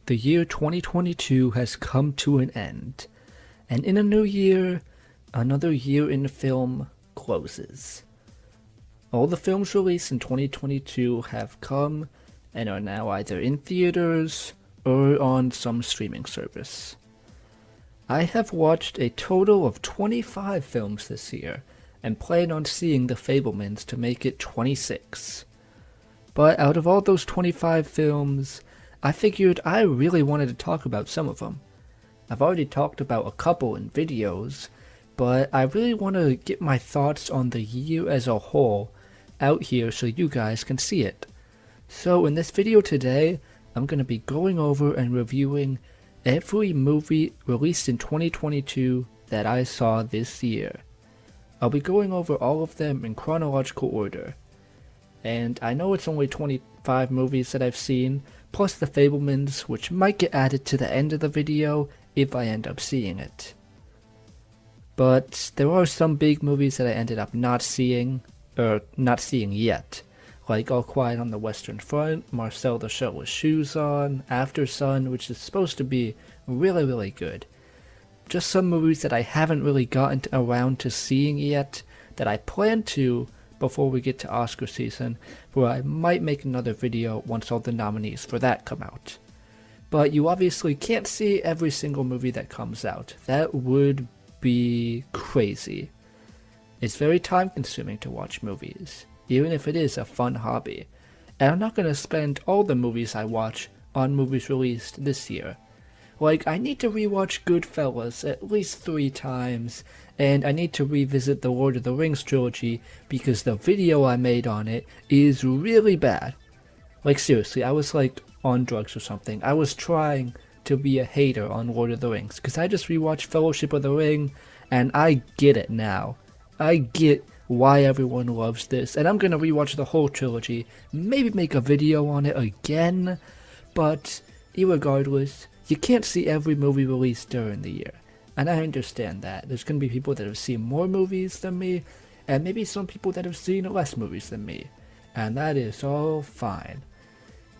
The year 2022 has come to an end, and in a new year, another year in film closes. All the films released in 2022 have come and are now either in theaters or on some streaming service. I have watched a total of 25 films this year and plan on seeing The Fabelmans to make it 26. But out of all those 25 films, I figured I really wanted to talk about some of them. I've already talked about a couple in videos, but I really want to get my thoughts on the year as a whole out here so you guys can see it. So in this video today, I'm going to be going over and reviewing every movie released in 2022 that I saw this year. I'll be going over all of them in chronological order. And I know it's only 25 movies that I've seen, plus The Fabelmans, which might get added to the end of the video if I end up seeing it. But there are some big movies that I ended up not seeing yet, like All Quiet on the Western Front, Marcel the Shell with Shoes On, After Sun, which is supposed to be really good. Just some movies that I haven't really gotten around to seeing yet, that I plan to before we get to Oscar season, where I might make another video once all the nominees for that come out. But you obviously can't see every single movie that comes out. That would be crazy. It's very time consuming to watch movies, even if it is a fun hobby. And I'm not going to spend all the movies I watch on movies released this year. Like, I need to rewatch Goodfellas at least 3 times, and I need to revisit the Lord of the Rings trilogy because the video I made on it is really bad. Like, seriously, I was like on drugs or something. I was trying to be a hater on Lord of the Rings because I just rewatched Fellowship of the Ring, and I get it now. I get why everyone loves this, and I'm gonna rewatch the whole trilogy, maybe make a video on it again, but irregardless, you can't see every movie released during the year, and I understand that. There's going to be people that have seen more movies than me, and maybe some people that have seen less movies than me, and that is all fine.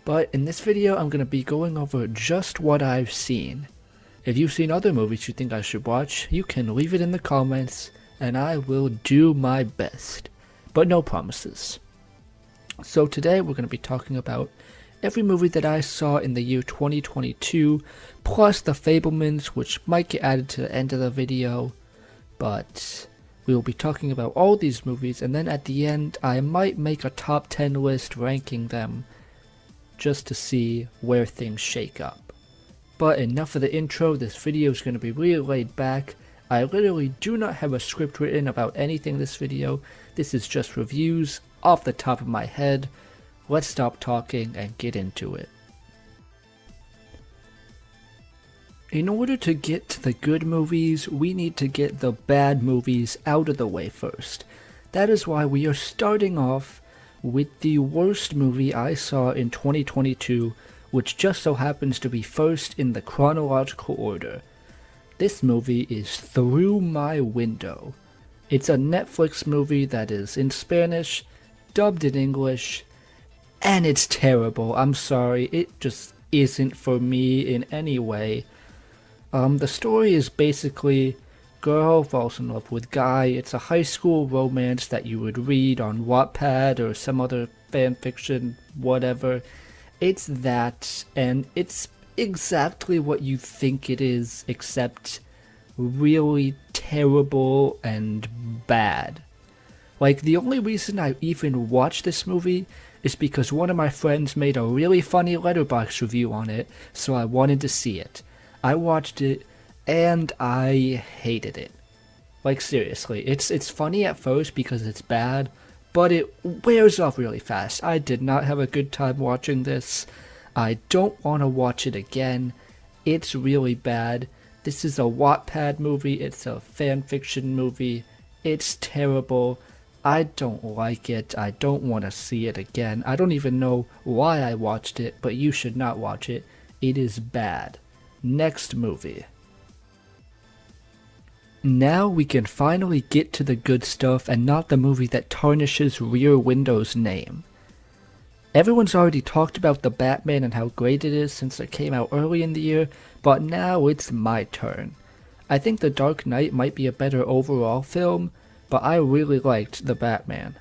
But in this video, I'm going to be going over just what I've seen. If you've seen other movies you think I should watch, you can leave it in the comments, and I will do my best, but no promises. So today we're going to be talking about every movie that I saw in the year 2022, plus The Fabelmans, which might get added to the end of the video, but we will be talking about all these movies, and then at the end I might make a top 10 list ranking them, just to see where things shake up. But enough of the intro, this video is going to be really laid back. I literally do not have a script written about anything in this video, this is just reviews off the top of my head. Let's stop talking and get into it. In order to get to the good movies, we need to get the bad movies out of the way first. That is why we are starting off with the worst movie I saw in 2022, which just so happens to be first in the chronological order. This movie is Through My Window. It's a Netflix movie that is in Spanish, dubbed in English, and it's terrible. I'm sorry, it just isn't for me in any way. The story is basically girl falls in love with guy. It's a high school romance that you would read on Wattpad or some other fanfiction, whatever. It's that, and it's exactly what you think it is, except really terrible and bad. Like, the only reason I even watched this movie is because one of my friends made a really funny Letterboxd review on it, so I wanted to see it. I watched it, and I hated it. Like, seriously, it's funny at first because it's bad, but it wears off really fast. I did not have a good time watching this. I don't want to watch it again. It's really bad. This is a Wattpad movie, it's a fanfiction movie. It's terrible. I don't like it. I don't want to see it again. I don't even know why I watched it, but you should not watch it. It is bad. Next movie. Now we can finally get to the good stuff and not the movie that tarnishes Rear Window's name. Everyone's already talked about the Batman and how great it is since it came out early in the year, but now it's my turn. I think The Dark Knight might be a better overall film, but I really liked The Batman.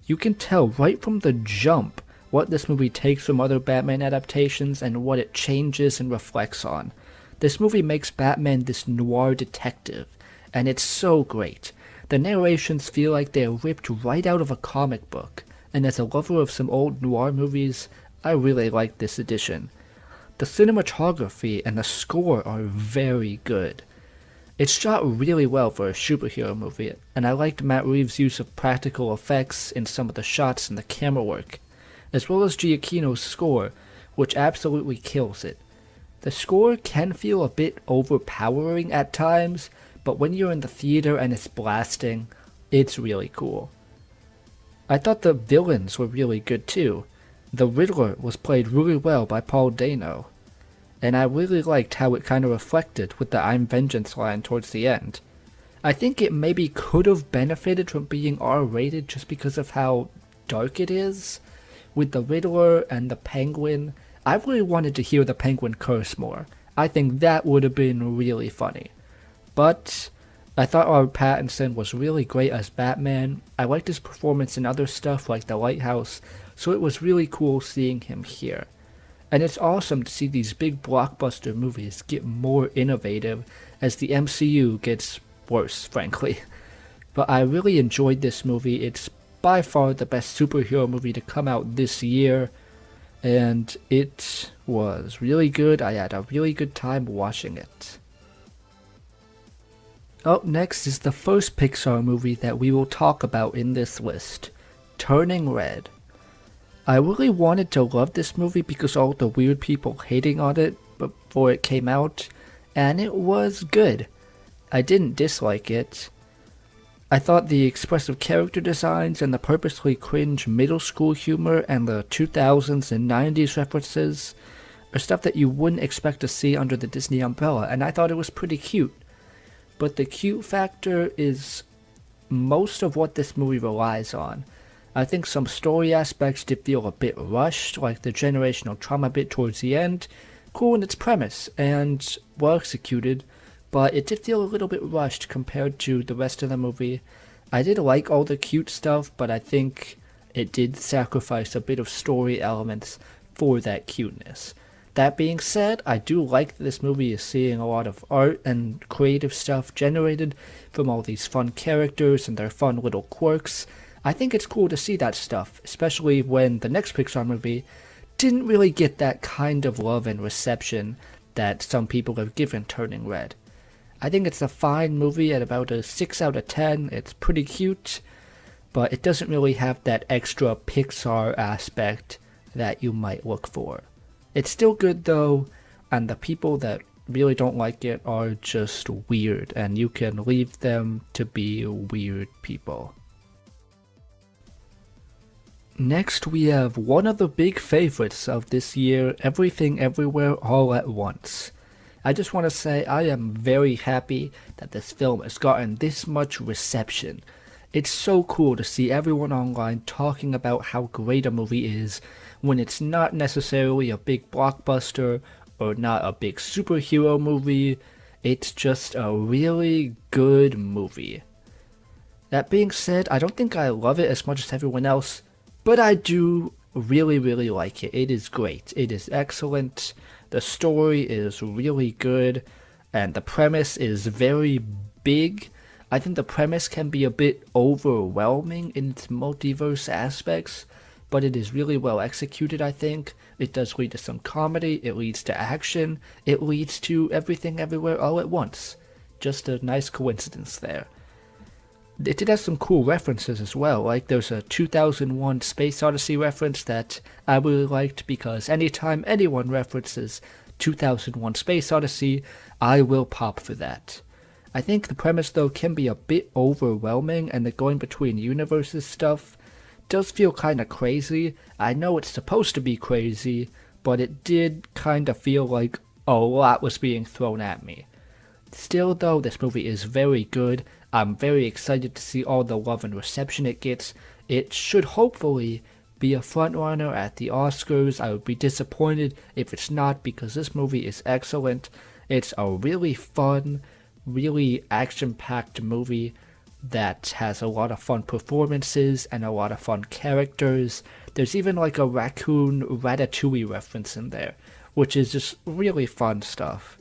You can tell right from the jump what this movie takes from other Batman adaptations and what it changes and reflects on. This movie makes Batman this noir detective, and it's so great. The narrations feel like they're ripped right out of a comic book, and as a lover of some old noir movies, I really like this edition. The cinematography and the score are very good. It's shot really well for a superhero movie, and I liked Matt Reeves' use of practical effects in some of the shots and the camera work, as well as Giacchino's score, which absolutely kills it. The score can feel a bit overpowering at times, but when you're in the theater and it's blasting, it's really cool. I thought the villains were really good too. The Riddler was played really well by Paul Dano, and I really liked how it kind of reflected with the I'm Vengeance line towards the end. I think it maybe could have benefited from being R-rated just because of how dark it is. With the Riddler and the Penguin, I really wanted to hear the Penguin curse more. I think that would have been really funny. But I thought Robert Pattinson was really great as Batman. I liked his performance in other stuff like The Lighthouse, so it was really cool seeing him here. And it's awesome to see these big blockbuster movies get more innovative as the MCU gets worse, frankly. But I really enjoyed this movie. It's by far the best superhero movie to come out this year, and it was really good. I had a really good time watching it. Up next is the first Pixar movie that we will talk about in this list, Turning Red. I really wanted to love this movie because all the weird people hating on it before it came out, and it was good. I didn't dislike it. I thought the expressive character designs and the purposely cringe middle school humor and the 2000s and 90s references are stuff that you wouldn't expect to see under the Disney umbrella, and I thought it was pretty cute. But the cute factor is most of what this movie relies on. I think some story aspects did feel a bit rushed, like the generational trauma bit towards the end. Cool in its premise and well executed, but it did feel a little bit rushed compared to the rest of the movie. I did like all the cute stuff, but I think it did sacrifice a bit of story elements for that cuteness. That being said, I do like that this movie is seeing a lot of art and creative stuff generated from all these fun characters and their fun little quirks. I think it's cool to see that stuff, especially when the next Pixar movie didn't really get that kind of love and reception that some people have given Turning Red. I think it's a fine movie at about a 6 out of 10. It's pretty cute, but it doesn't really have that extra Pixar aspect that you might look for. It's still good though, and the people that really don't like it are just weird, and you can leave them to be weird people. Next we have one of the big favorites of this year, Everything Everywhere All at Once. I just want to say I am very happy that this film has gotten this much reception. It's so cool to see everyone online talking about how great a movie is when it's not necessarily a big blockbuster or not a big superhero movie. It's just a really good movie. That being said, I don't think I love it as much as everyone else, but I do really like it. It is great. It is excellent. The story is really good, and the premise is very big. I think the premise can be a bit overwhelming in its multiverse aspects, but it is really well executed, I think. It does lead to some comedy, it leads to action, it leads to Everything Everywhere All at Once. Just a nice coincidence there. It did have some cool references as well, like there's a 2001 Space Odyssey reference that I really liked because anytime anyone references 2001 Space Odyssey, I will pop for that. I think the premise though can be a bit overwhelming, and the going between universes stuff does feel kinda crazy. I know it's supposed to be crazy, but it did kinda feel like a lot was being thrown at me. Still though, this movie is very good. I'm very excited to see all the love and reception it gets. It should hopefully be a frontrunner at the Oscars. I would be disappointed if it's not, because this movie is excellent. It's a really fun, really action-packed movie that has a lot of fun performances and a lot of fun characters. There's even like a raccoon Ratatouille reference in there, which is just really fun stuff.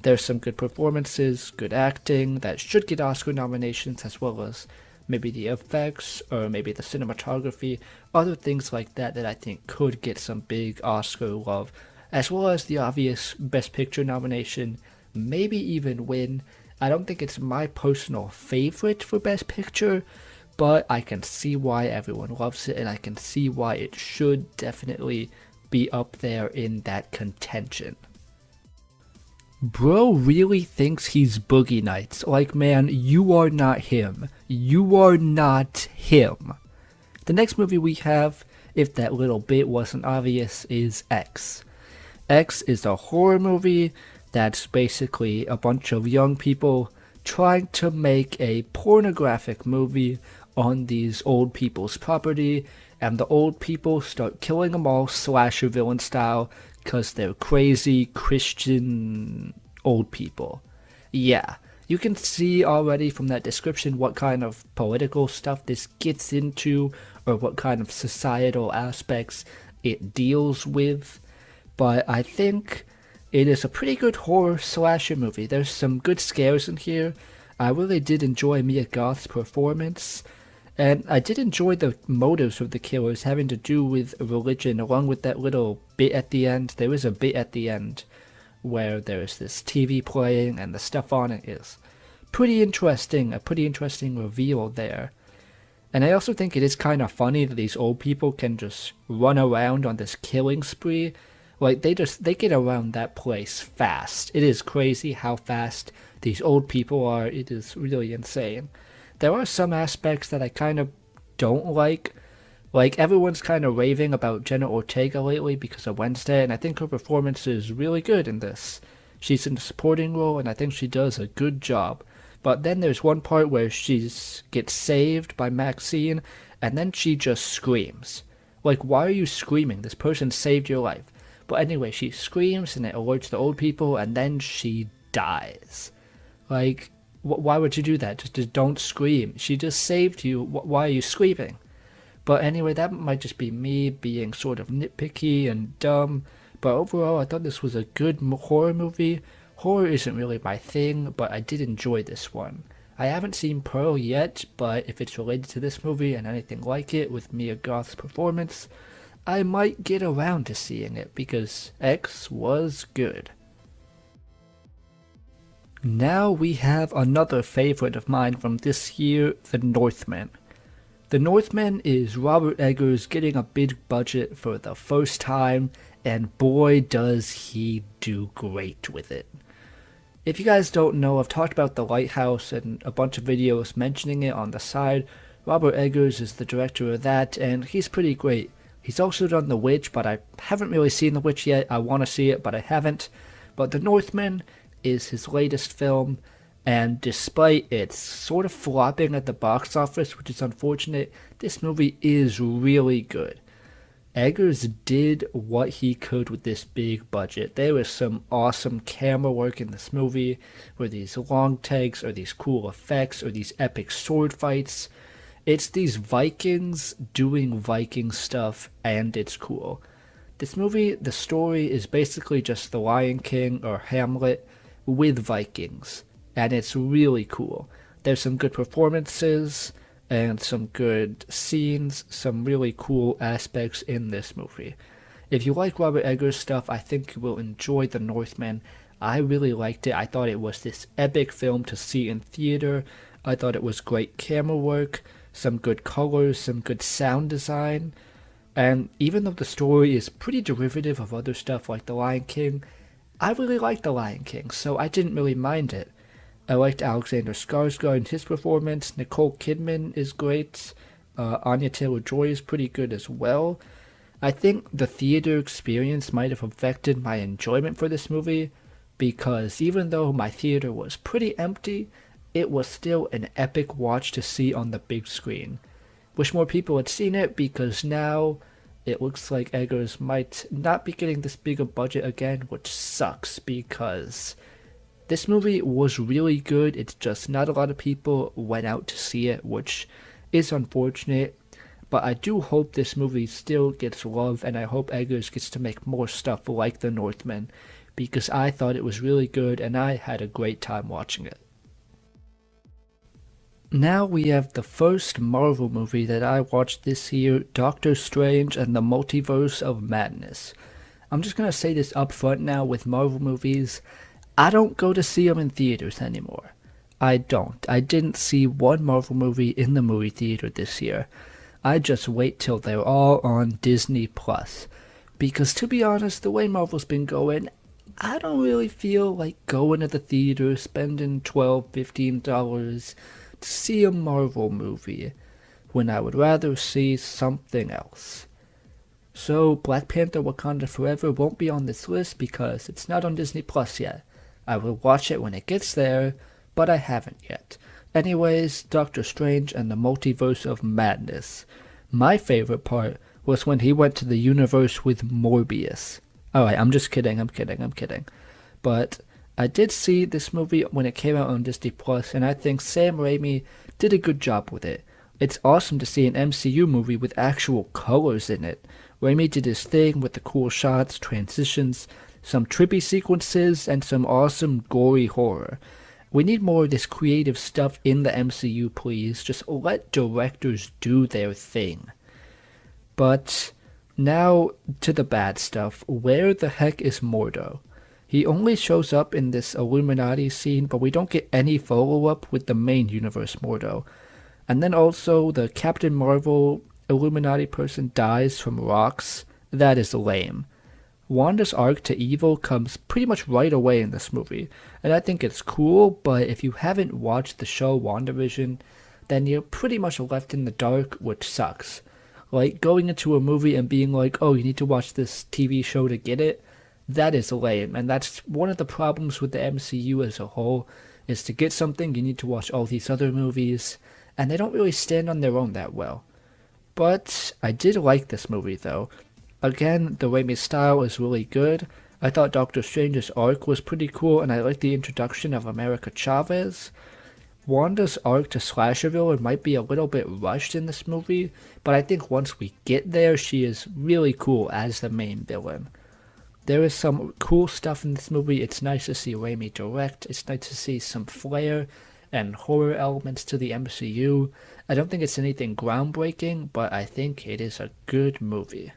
There's some good performances, good acting that should get Oscar nominations, as well as maybe the effects or maybe the cinematography, other things like that that I think could get some big Oscar love, as well as the obvious Best Picture nomination, maybe even win. I don't think it's my personal favorite for Best Picture, but I can see why everyone loves it, and I can see why it should definitely be up there in that contention. Bro really thinks he's Boogie Nights. Like, man, you are not him. You are not him. The next movie we have, if that little bit wasn't obvious, is X. X is a horror movie that's basically a bunch of young people trying to make a pornographic movie on these old people's property, and the old people start killing them all slasher villain style because they're crazy Christian old people. Yeah, you can see already from that description what kind of political stuff this gets into, or what kind of societal aspects it deals with, but I think it is a pretty good horror slasher movie. There's some good scares in here. I really did enjoy Mia Goth's performance, and I did enjoy the motives of the killers having to do with religion, along with that little bit at the end. There is a bit at the end where there's this TV playing and the stuff on it is pretty interesting, a pretty interesting reveal there. And I also think it is kind of funny that these old people can just run around on this killing spree. Like, they get around that place fast. It is crazy how fast these old people are. It is really insane. There are some aspects that I kind of don't like. Like, everyone's kind of raving about Jenna Ortega lately because of Wednesday, and I think her performance is really good in this. She's in a supporting role, and I think she does a good job. But then there's one part where she gets saved by Maxine, and then she just screams. Like, why are you screaming? This person saved your life. But anyway, she screams, and it alerts the old people, and then she dies. Like, why would you do that? Just don't scream. She just saved you. Why are you screaming? But anyway, that might just be me being sort of nitpicky and dumb. But overall, I thought this was a good horror movie. Horror isn't really my thing, but I did enjoy this one. I haven't seen Pearl yet, but if it's related to this movie and anything like it with Mia Goth's performance, I might get around to seeing it, because X was good. Now we have another favorite of mine from this year, The Northman. The Northman is Robert Eggers getting a big budget for the first time, and boy does he do great with it. If you guys don't know, I've talked about The Lighthouse and a bunch of videos mentioning it on the side. Robert Eggers is the director of that, and he's pretty great. He's also done The Witch, but I haven't really seen The Witch yet. I want to see it, but I haven't. But The Northman is his latest film, and despite it sort of flopping at the box office, which is unfortunate, this movie is really good. Eggers did what he could with this big budget. There was some awesome camera work in this movie, or these long takes, or these cool effects, or these epic sword fights. It's these Vikings doing Viking stuff, and it's cool. This movie, the story is basically just The Lion King or Hamlet with Vikings, and it's really cool. There's some good performances and some good scenes, some really cool aspects in this movie. If you like Robert Eggers stuff, I think you will enjoy The Northman. I really liked it. I thought it was this epic film to see in theater. I thought it was great camera work, some good colors, some good sound design. And even though the story is pretty derivative of other stuff like The Lion King, I really liked The Lion King, so I didn't really mind it. I liked Alexander Skarsgård and his performance. Nicole Kidman is great. Anya Taylor-Joy is pretty good as well. I think the theater experience might have affected my enjoyment for this movie, because even though my theater was pretty empty, it was still an epic watch to see on the big screen. Wish more people had seen it, because now it looks like Eggers might not be getting this bigger budget again, which sucks because this movie was really good. It's just not a lot of people went out to see it, which is unfortunate. But I do hope this movie still gets love, and I hope Eggers gets to make more stuff like The Northman, because I thought it was really good and I had a great time watching it. Now we have the first Marvel movie that I watched this year, Doctor Strange and the Multiverse of Madness. I'm just gonna say this up front now with Marvel movies. I don't go to see them in theaters anymore. I don't. I didn't see one Marvel movie in the movie theater this year. I just wait till they're all on Disney Plus. Because to be honest, the way Marvel's been going, I don't really feel like going to the theater, spending $12, $15 to see a Marvel movie, when I would rather see something else. So Black Panther Wakanda Forever won't be on this list because it's not on Disney Plus yet. I will watch it when it gets there, but I haven't yet. Anyways, Doctor Strange and the Multiverse of Madness. My favorite part was when he went to the universe with Morbius. Alright, I'm just kidding, I'm kidding. But I did see this movie when it came out on Disney Plus, and I think Sam Raimi did a good job with it. It's awesome to see an MCU movie with actual colors in it. Raimi did his thing with the cool shots, transitions, some trippy sequences, and some awesome gory horror. We need more of this creative stuff in the MCU, please. Just let directors do their thing. But now to the bad stuff. Where the heck is Mordo? He only shows up in this Illuminati scene, but we don't get any follow-up with the main universe Mordo. And then also the Captain Marvel Illuminati person dies from rocks. That is lame. Wanda's arc to evil comes pretty much right away in this movie, and I think it's cool, but if you haven't watched the show WandaVision, then you're pretty much left in the dark, which sucks. Like, going into a movie and being like, oh, you need to watch this TV show to get it, that is lame, and that's one of the problems with the MCU as a whole, is to get something, you need to watch all these other movies, and they don't really stand on their own that well. But I did like this movie, though. Again, the Raimi style is really good. I thought Doctor Strange's arc was pretty cool, and I liked the introduction of America Chavez. Wanda's arc to Slasherville might be a little bit rushed in this movie, but I think once we get there, she is really cool as the main villain. There is some cool stuff in this movie. It's nice to see Raimi direct. It's nice to see some flair and horror elements to the MCU. I don't think it's anything groundbreaking, but I think it is a good movie.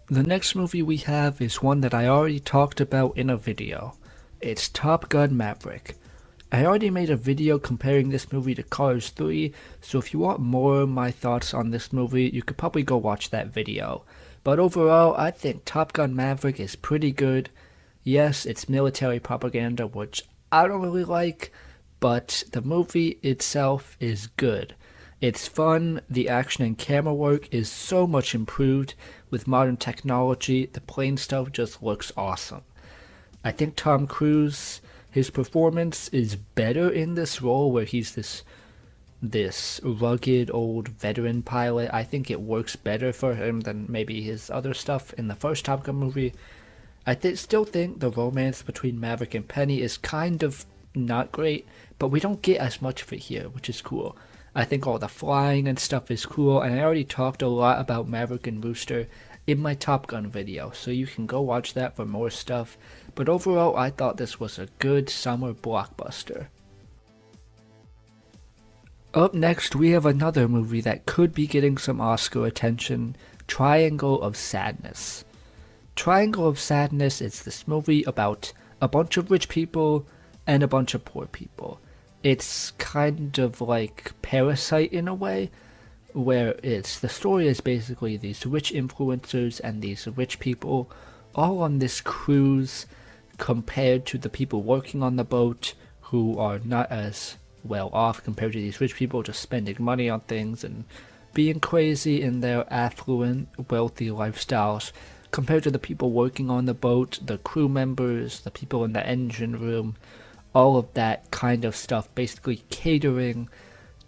The next movie we have is one that I already talked about in a video. It's Top Gun Maverick. I already made a video comparing this movie to Cars 3, so if you want more of my thoughts on this movie, you could probably go watch that video. But overall, I think Top Gun Maverick is pretty good. Yes, it's military propaganda, which I don't really like, but the movie itself is good. It's fun, the action and camera work is so much improved with modern technology, the plane stuff just looks awesome. I think Tom Cruise, his performance is better in this role where he's this rugged old veteran pilot. I think it works better for him than maybe his other stuff in the first Top Gun movie. I still think the romance between Maverick and Penny is kind of not great, but we don't get as much of it here, which is cool. I think all the flying and stuff is cool, and I already talked a lot about Maverick and Rooster in my Top Gun video, so you can go watch that for more stuff. But overall, I thought this was a good summer blockbuster. Up next, we have another movie that could be getting some Oscar attention, Triangle of Sadness. Triangle of Sadness is this movie about a bunch of rich people and a bunch of poor people. It's kind of like Parasite in a way, where the story is basically these rich influencers and these rich people all on this cruise compared to the people working on the boat who are not as well off compared to these rich people just spending money on things and being crazy in their affluent, wealthy lifestyles compared to the people working on the boat, the crew members, the people in the engine room, all of that kind of stuff, basically catering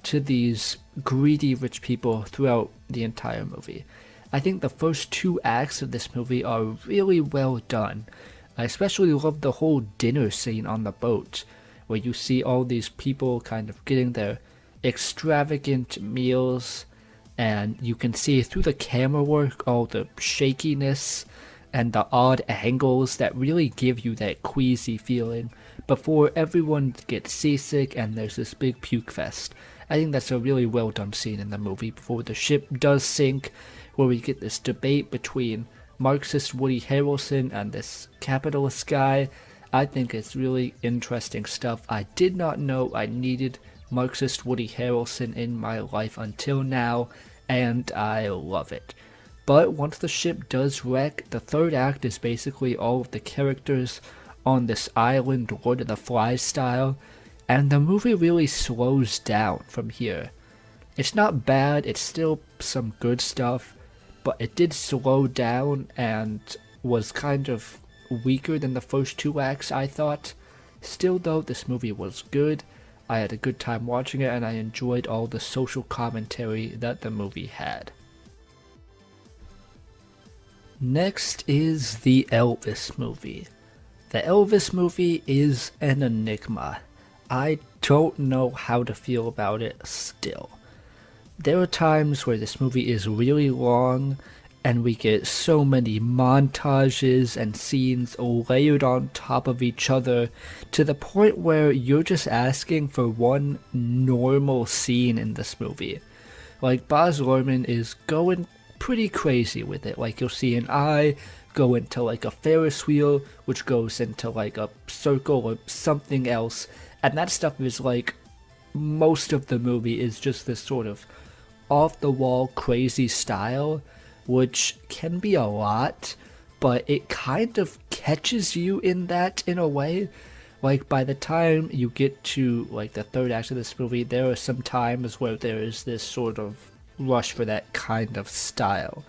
to these greedy rich people throughout the entire movie. I think the first two acts of this movie are really well done. I especially love the whole dinner scene on the boat, where you see all these people kind of getting their extravagant meals, and you can see through the camera work all the shakiness and the odd angles that really give you that queasy feeling before everyone gets seasick and there's this big puke fest. I think that's a really well done scene in the movie before the ship does sink, where we get this debate between Marxist Woody Harrelson and this capitalist guy. I think it's really interesting stuff. I did not know I needed Marxist Woody Harrelson in my life until now, and I love it. But once the ship does wreck, the third act is basically all of the characters on this island, Lord of the Flies style, and the movie really slows down from here. It's not bad, it's still some good stuff, but it did slow down and was kind of weaker than the first two acts, I thought. Still though, this movie was good. I had a good time watching it, and I enjoyed all the social commentary that the movie had. Next is the Elvis movie. The Elvis movie is an enigma. I don't know how to feel about it still. There are times where this movie is really long, and we get so many montages and scenes layered on top of each other to the point where you're just asking for one normal scene in this movie. Like, Baz Luhrmann is going pretty crazy with it. Like, you'll see an eye go into like a Ferris wheel, which goes into like a circle or something else, and that stuff is like, most of the movie is just this sort of off the wall crazy style, which can be a lot, but it kind of catches you in that in a way. Like, by the time you get to like the third act of this movie, there are some times where there is this sort of rush for that kind of style.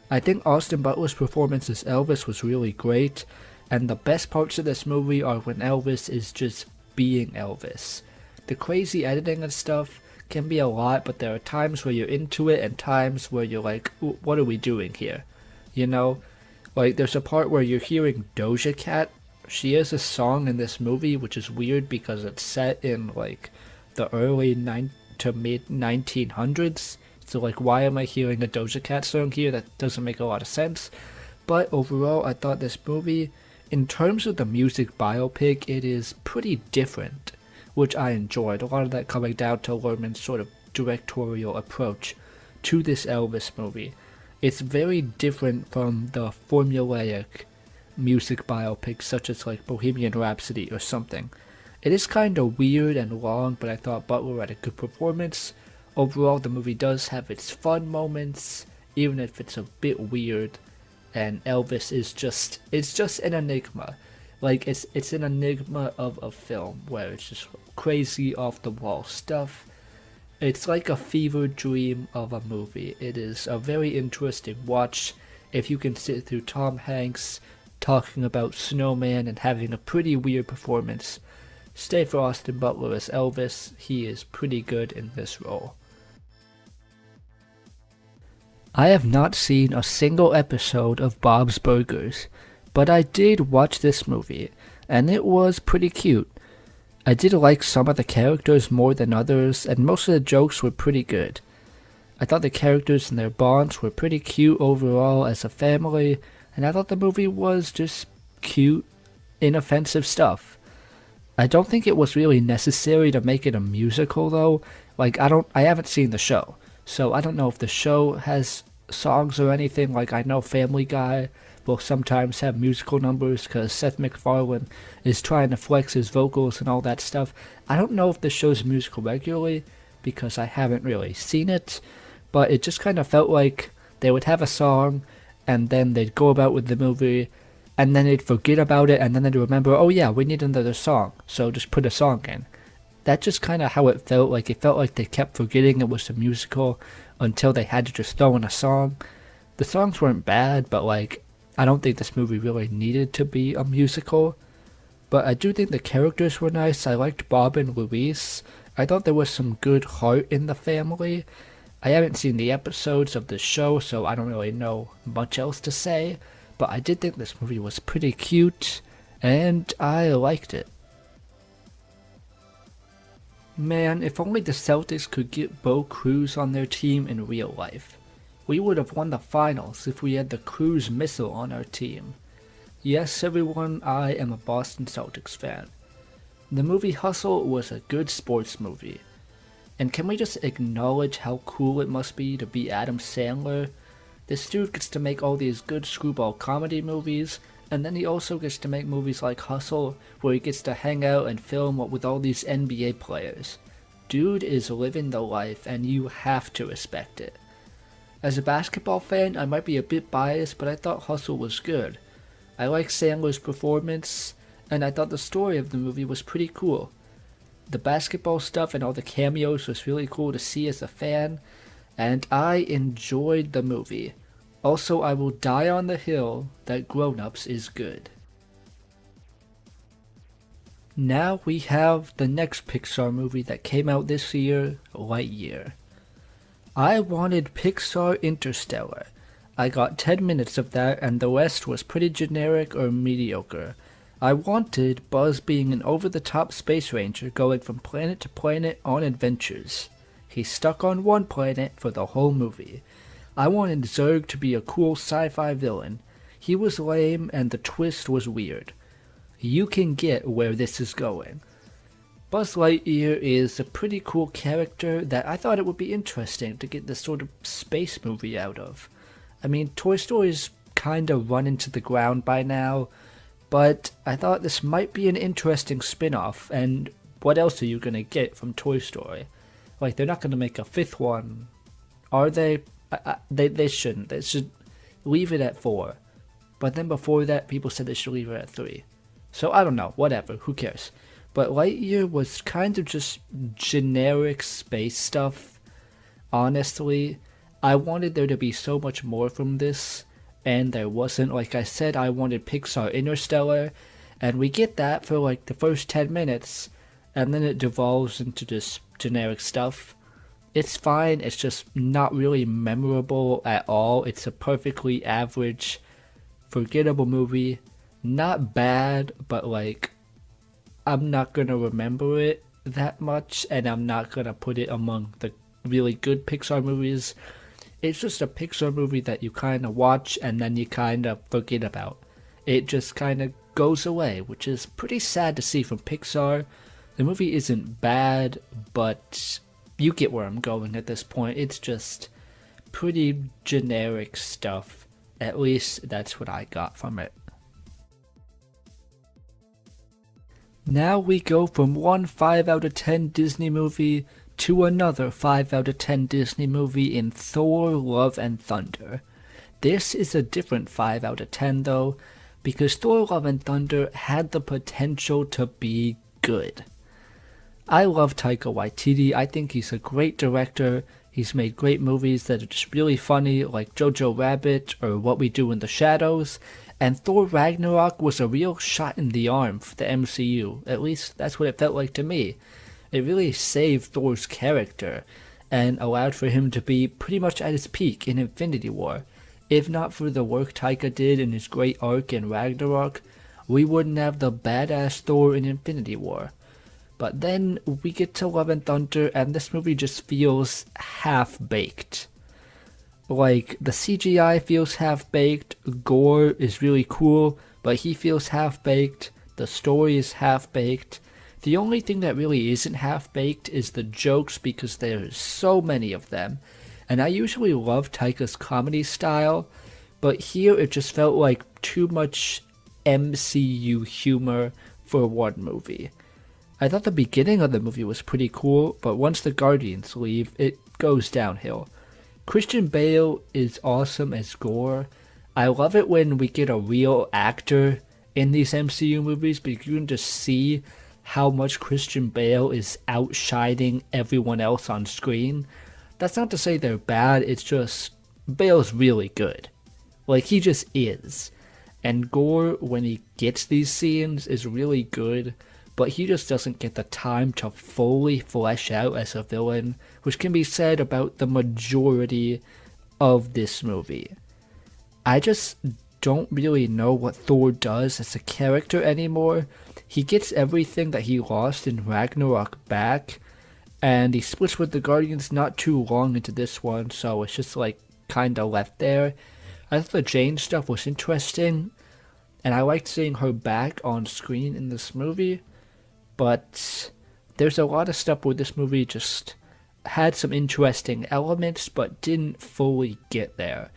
I think Austin Butler's performance as Elvis was really great, and the best parts of this movie are when Elvis is just being Elvis. The crazy editing and stuff can be a lot, but there are times where you're into it and times where you're like, what are we doing here? You know? Like, there's a part where you're hearing Doja Cat. She has a song in this movie, which is weird because it's set in like the early to mid 1900s. So like, why am I hearing a Doja Cat song here? That doesn't make a lot of sense. But overall, I thought this movie, in terms of the music biopic, it is pretty different, which I enjoyed. A lot of that coming down to Luhrmann's sort of directorial approach to this Elvis movie. It's very different from the formulaic music biopics such as like Bohemian Rhapsody or something. It is kind of weird and long, but I thought Butler had a good performance. Overall, the movie does have its fun moments, even if it's a bit weird, and Elvis is it's just an enigma. Like, it's an enigma of a film where it's just crazy off the wall stuff. It's like a fever dream of a movie. It is a very interesting watch if you can sit through Tom Hanks talking about Snowman and having a pretty weird performance. Stay for Austin Butler as Elvis. He is pretty good in this role. I have not seen a single episode of Bob's Burgers, but I did watch this movie, and it was pretty cute. I did like some of the characters more than others, and most of the jokes were pretty good. I thought the characters and their bonds were pretty cute overall as a family, and I thought the movie was just cute, inoffensive stuff. I don't think it was really necessary to make it a musical though. Like, I haven't seen the show, so I don't know if the show has songs or anything. Like, I know Family Guy will sometimes have musical numbers because Seth MacFarlane is trying to flex his vocals and all that stuff. I don't know if the show's musical regularly because I haven't really seen it, but it just kind of felt like they would have a song and then they'd go about with the movie and then they'd forget about it and then they'd remember, oh yeah, we need another song, so just put a song in. That's just kind of how it felt. Like, it felt like they kept forgetting it was a musical until they had to just throw in a song. The songs weren't bad, but like, I don't think this movie really needed to be a musical. But I do think the characters were nice. I liked Bob and Luis. I thought there was some good heart in the family. I haven't seen the episodes of the show, so I don't really know much else to say, but I did think this movie was pretty cute, and I liked it. Man, if only the Celtics could get Bo Cruz on their team in real life. We would have won the finals if we had the Cruz missile on our team. Yes, everyone, I am a Boston Celtics fan. The movie Hustle was a good sports movie. And can we just acknowledge how cool it must be to be Adam Sandler? This dude gets to make all these good screwball comedy movies, and then he also gets to make movies like Hustle, where he gets to hang out and film with all these NBA players. Dude is living the life, and you have to respect it. As a basketball fan, I might be a bit biased, but I thought Hustle was good. I like Sandler's performance, and I thought the story of the movie was pretty cool. The basketball stuff and all the cameos was really cool to see as a fan, and I enjoyed the movie. Also, I will die on the hill that Grown Ups is good. Now we have the next Pixar movie that came out this year, Lightyear. I wanted Pixar Interstellar. I got 10 minutes of that and the rest was pretty generic or mediocre. I wanted Buzz being an over-the-top space ranger going from planet to planet on adventures. He's stuck on one planet for the whole movie. I wanted Zurg to be a cool sci-fi villain. He was lame and the twist was weird. You can get where this is going. Buzz Lightyear is a pretty cool character that I thought it would be interesting to get this sort of space movie out of. I mean, Toy Story's kinda run into the ground by now, but I thought this might be an interesting spin-off, and what else are you gonna get from Toy Story? Like, they're not gonna make a fifth one, are they? They shouldn't. They should leave it at 4. But then before that, people said they should leave it at 3. So I don't know, whatever, who cares? But Lightyear was kind of just generic space stuff. Honestly, I wanted there to be so much more from this, and there wasn't. Like I said, I wanted Pixar Interstellar, and we get that for like the first 10 minutes, and then it devolves into just generic stuff. It's fine, it's just not really memorable at all. It's a perfectly average, forgettable movie. Not bad, but like, I'm not gonna remember it that much, and I'm not gonna put it among the really good Pixar movies. It's just a Pixar movie that you kinda watch and then you kinda forget about. It just kinda goes away, which is pretty sad to see from Pixar. The movie isn't bad, but you get where I'm going at this point. It's just pretty generic stuff. At least that's what I got from it. Now we go from one 5 out of 10 Disney movie to another 5 out of 10 Disney movie in Thor, Love and Thunder. This is a different 5 out of 10 though, because Thor, Love and Thunder had the potential to be good. I love Taika Waititi. I think he's a great director. He's made great movies that are just really funny, like Jojo Rabbit or What We Do in the Shadows. And Thor Ragnarok was a real shot in the arm for the MCU. At least that's what it felt like to me. It really saved Thor's character and allowed for him to be pretty much at his peak in Infinity War. If not for the work Taika did in his great arc in Ragnarok, we wouldn't have the badass Thor in Infinity War. But then we get to Love and Thunder and this movie just feels half-baked. Like, the CGI feels half-baked, Gore is really cool, but he feels half-baked, the story is half-baked. The only thing that really isn't half-baked is the jokes because there's so many of them. And I usually love Taika's comedy style, but here it just felt like too much MCU humor for one movie. I thought the beginning of the movie was pretty cool, but once the Guardians leave, it goes downhill. Christian Bale is awesome as Gore. I love it when we get a real actor in these MCU movies, but you can just see how much Christian Bale is outshining everyone else on screen. That's not to say they're bad, it's just Bale's really good. Like, he just is. And Gore, when he gets these scenes, is really good. but he just doesn't get the time to fully flesh out as a villain, which can be said about the majority of this movie. I just don't really know what Thor does as a character anymore. He gets everything that he lost in Ragnarok back, and he splits with the Guardians not too long into this one, so it's just like kinda left there. I thought the Jane stuff was interesting, and I liked seeing her back on screen in this movie, but there's a lot of stuff where this movie just had some interesting elements but didn't fully get there.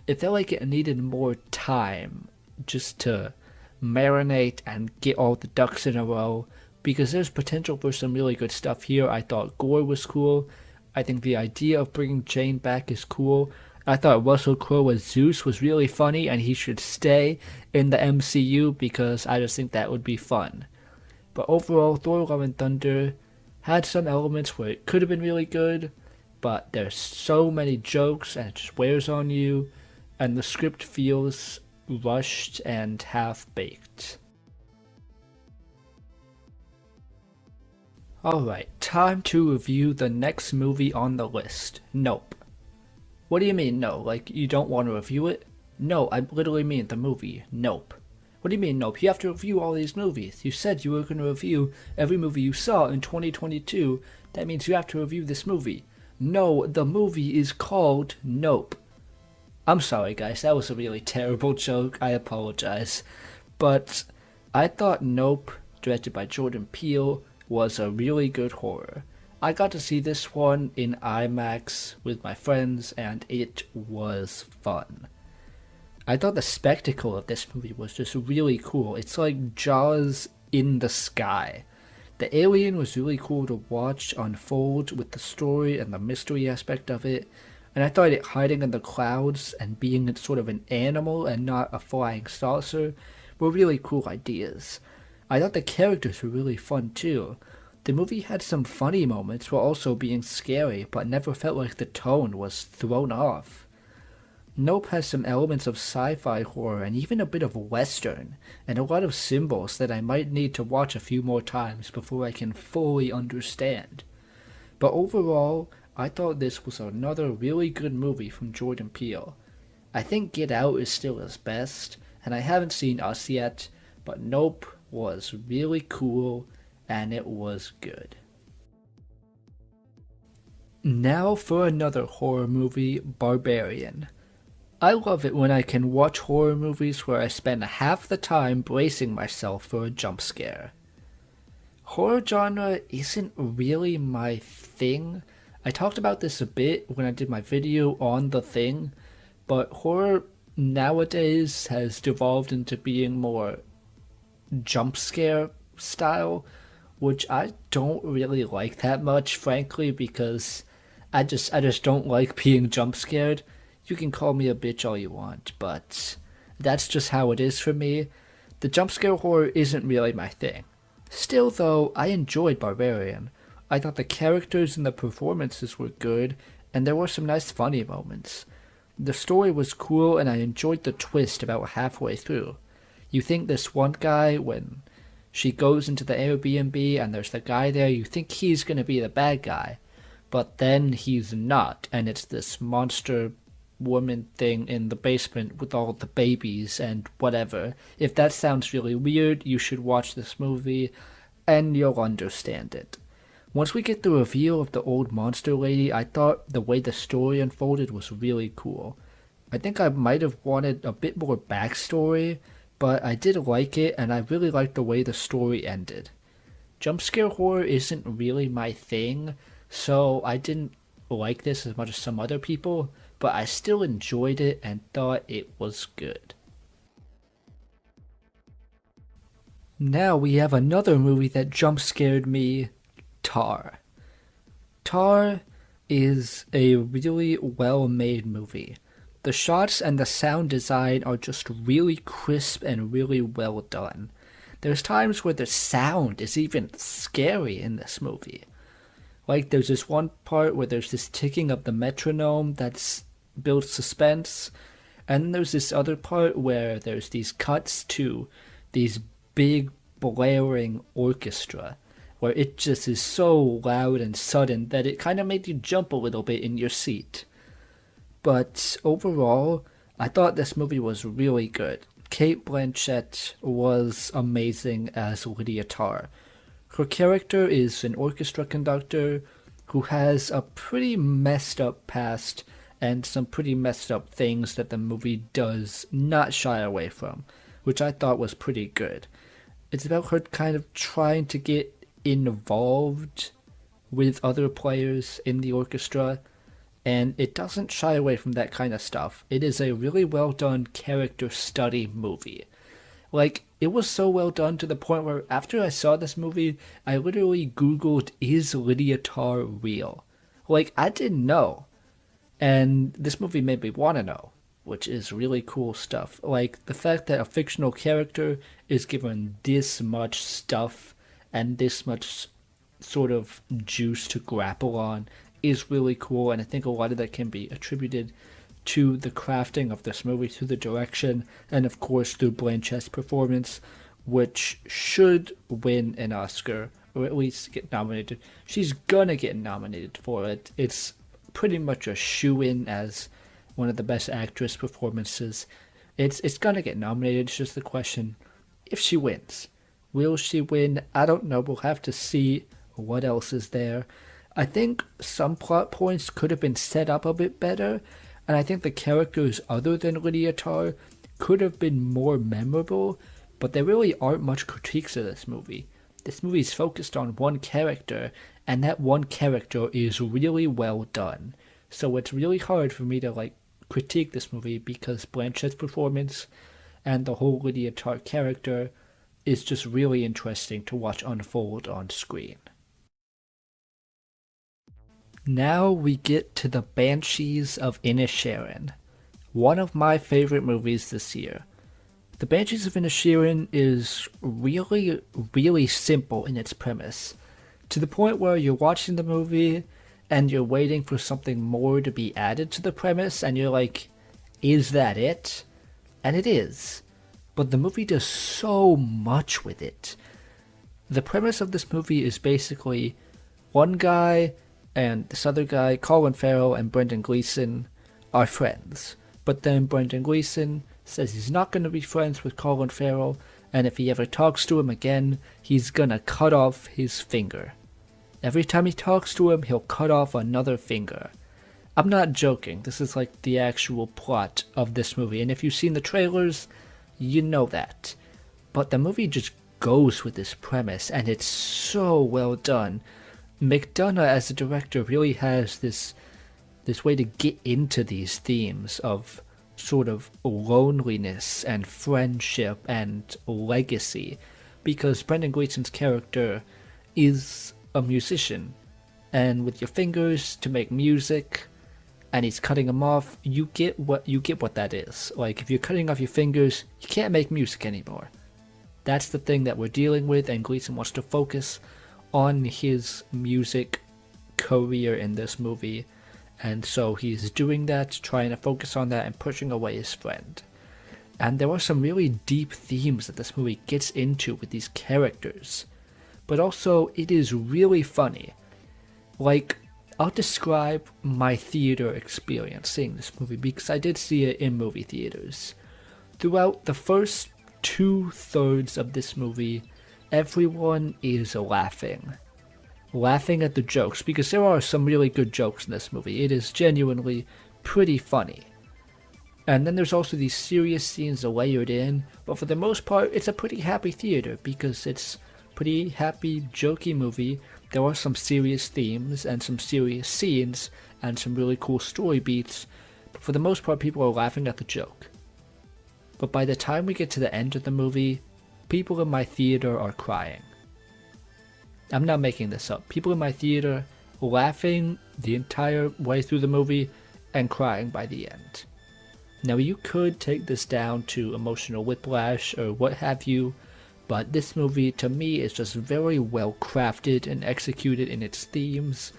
It felt like it needed more time just to marinate and get all the ducks in a row, because there's potential for some really good stuff here. I thought Gore was cool. I think the idea of bringing Jane back is cool. I thought Russell Crowe as Zeus was really funny, and he should stay in the MCU because I just think that would be fun. But overall, Thor Love and Thunder had some elements where it could have been really good, but there's so many jokes and it just wears on you, and the script feels rushed and half-baked. Alright, time to review the next movie on the list, Nope. What do you mean, no? Like, you don't want to review it? No, I literally mean the movie, Nope. What do you mean, Nope? You have to review all these movies. You said you were going to review every movie you saw in 2022. That means you have to review this movie. No, the movie is called Nope. I'm sorry, guys, that was a really terrible joke. I apologize. But I thought Nope, directed by Jordan Peele, was a really good horror. I got to see this one in IMAX with my friends, and it was fun. I thought the spectacle of this movie was just really cool. It's like Jaws in the sky. The alien was really cool to watch unfold with the story and the mystery aspect of it, and I thought it hiding in the clouds and being sort of an animal and not a flying saucer were really cool ideas. I thought the characters were really fun too. The movie had some funny moments while also being scary, but never felt like the tone was thrown off. Nope has some elements of sci-fi horror and even a bit of western, and a lot of symbols that I might need to watch a few more times before I can fully understand. But overall, I thought this was another really good movie from Jordan Peele. I think Get Out is still his best, and I haven't seen Us yet, but Nope was really cool, and it was good. Now for another horror movie, Barbarian. I love it when I can watch horror movies where I spend half the time bracing myself for a jump scare. Horror genre isn't really my thing. I talked about this a bit when I did my video on The Thing, but horror nowadays has devolved into being more jump scare style, which I don't really like that much, frankly, because I just don't like being jump scared. You can call me a bitch all you want, but that's just how it is for me. The jump scare horror isn't really my thing. Still though, I enjoyed Barbarian. I thought the characters and the performances were good, and there were some nice funny moments. The story was cool, and I enjoyed the twist about halfway through. You think this one guy, when she goes into the Airbnb and there's the guy there, you think he's gonna be the bad guy. But then he's not, and it's this monster woman thing in the basement with all the babies and whatever. If that sounds really weird, you should watch this movie, and you'll understand it. Once we get the reveal of the old monster lady, I thought the way the story unfolded was really cool. I think I might have wanted a bit more backstory, but I did like it, and I really liked the way the story ended. Jump scare horror isn't really my thing, so I didn't like this as much as some other people, but I still enjoyed it and thought it was good. Now we have another movie that jump scared me, Tar. Tar is a really well-made movie. The shots and the sound design are just really crisp and really well done. There's times where the sound is even scary in this movie. Like there's this one part where there's this ticking of the metronome that's builds suspense, and then there's this other part where there's these cuts to these big blaring orchestra, where it just is so loud and sudden that it kind of made you jump a little bit in your seat. But overall, I thought this movie was really good. Cate Blanchett was amazing as Lydia Tarr. Her character is an orchestra conductor who has a pretty messed up past and some pretty messed up things that the movie does not shy away from, which I thought was pretty good. It's about her kind of trying to get involved with other players in the orchestra, and it doesn't shy away from that kind of stuff. It is a really well done character study movie. Like, it was so well done to the point where after I saw this movie, I literally Googled, is Lydia Tarr real? Like, I didn't know. And this movie made me want to know, which is really cool stuff. Like, the fact that a fictional character is given this much stuff and this much sort of juice to grapple on is really cool, and I think a lot of that can be attributed to the crafting of this movie, to the direction, and of course through Blanchett's performance, which should win an Oscar, or at least get nominated. She's gonna get nominated for it. It's pretty much a shoo-in as one of the best actress performances. It's gonna get nominated. It's just the question if she wins. Will she win? I don't know. We'll have to see what else is there. I think some plot points could have been set up a bit better, and I think the characters other than Lydia Tarr could have been more memorable, but there really aren't much critiques of this movie. This movie is focused on one character, and that one character is really well done. So it's really hard for me to critique this movie because Blanchett's performance and the whole Lydia Tarr character is just really interesting to watch unfold on screen. Now we get to the Banshees of Inisherin, one of my favorite movies this year. The Banshees of Inisherin is really, really simple in its premise, to the point where you're watching the movie and you're waiting for something more to be added to the premise, and you're like, is that it? And it is. But the movie does so much with it. The premise of this movie is basically one guy and this other guy, Colin Farrell and Brendan Gleeson, are friends. But then Brendan Gleeson says he's not going to be friends with Colin Farrell, and if he ever talks to him again, he's going to cut off his finger. Every time he talks to him, he'll cut off another finger. I'm not joking. This is the actual plot of this movie, and if you've seen the trailers, you know that. But the movie just goes with this premise, and it's so well done. McDonough as a director really has this way to get into these themes of sort of loneliness and friendship and legacy, because Brendan Gleeson's character is a musician, and with your fingers to make music and he's cutting them off, you get what that is. If you're cutting off your fingers, you can't make music anymore. That's the thing that we're dealing with, and Gleeson wants to focus on his music career in this movie, and so he's doing that, trying to focus on that and pushing away his friend. And there are some really deep themes that this movie gets into with these characters, but also it is really funny. I'll describe my theater experience seeing this movie, because I did see it in movie theaters. Throughout the first 2/3 of this movie, everyone is laughing at the jokes, because there are some really good jokes in this movie. It is genuinely pretty funny. And then there's also these serious scenes layered in, but for the most part, it's a pretty happy theater, because it's a pretty happy, jokey movie. There are some serious themes and some serious scenes and some really cool story beats, but for the most part, people are laughing at the joke. But by the time we get to the end of the movie, people in my theater are crying. I'm not making this up. People in my theater laughing the entire way through the movie and crying by the end. Now, you could take this down to emotional whiplash or what have you, but this movie to me is just very well crafted and executed in its themes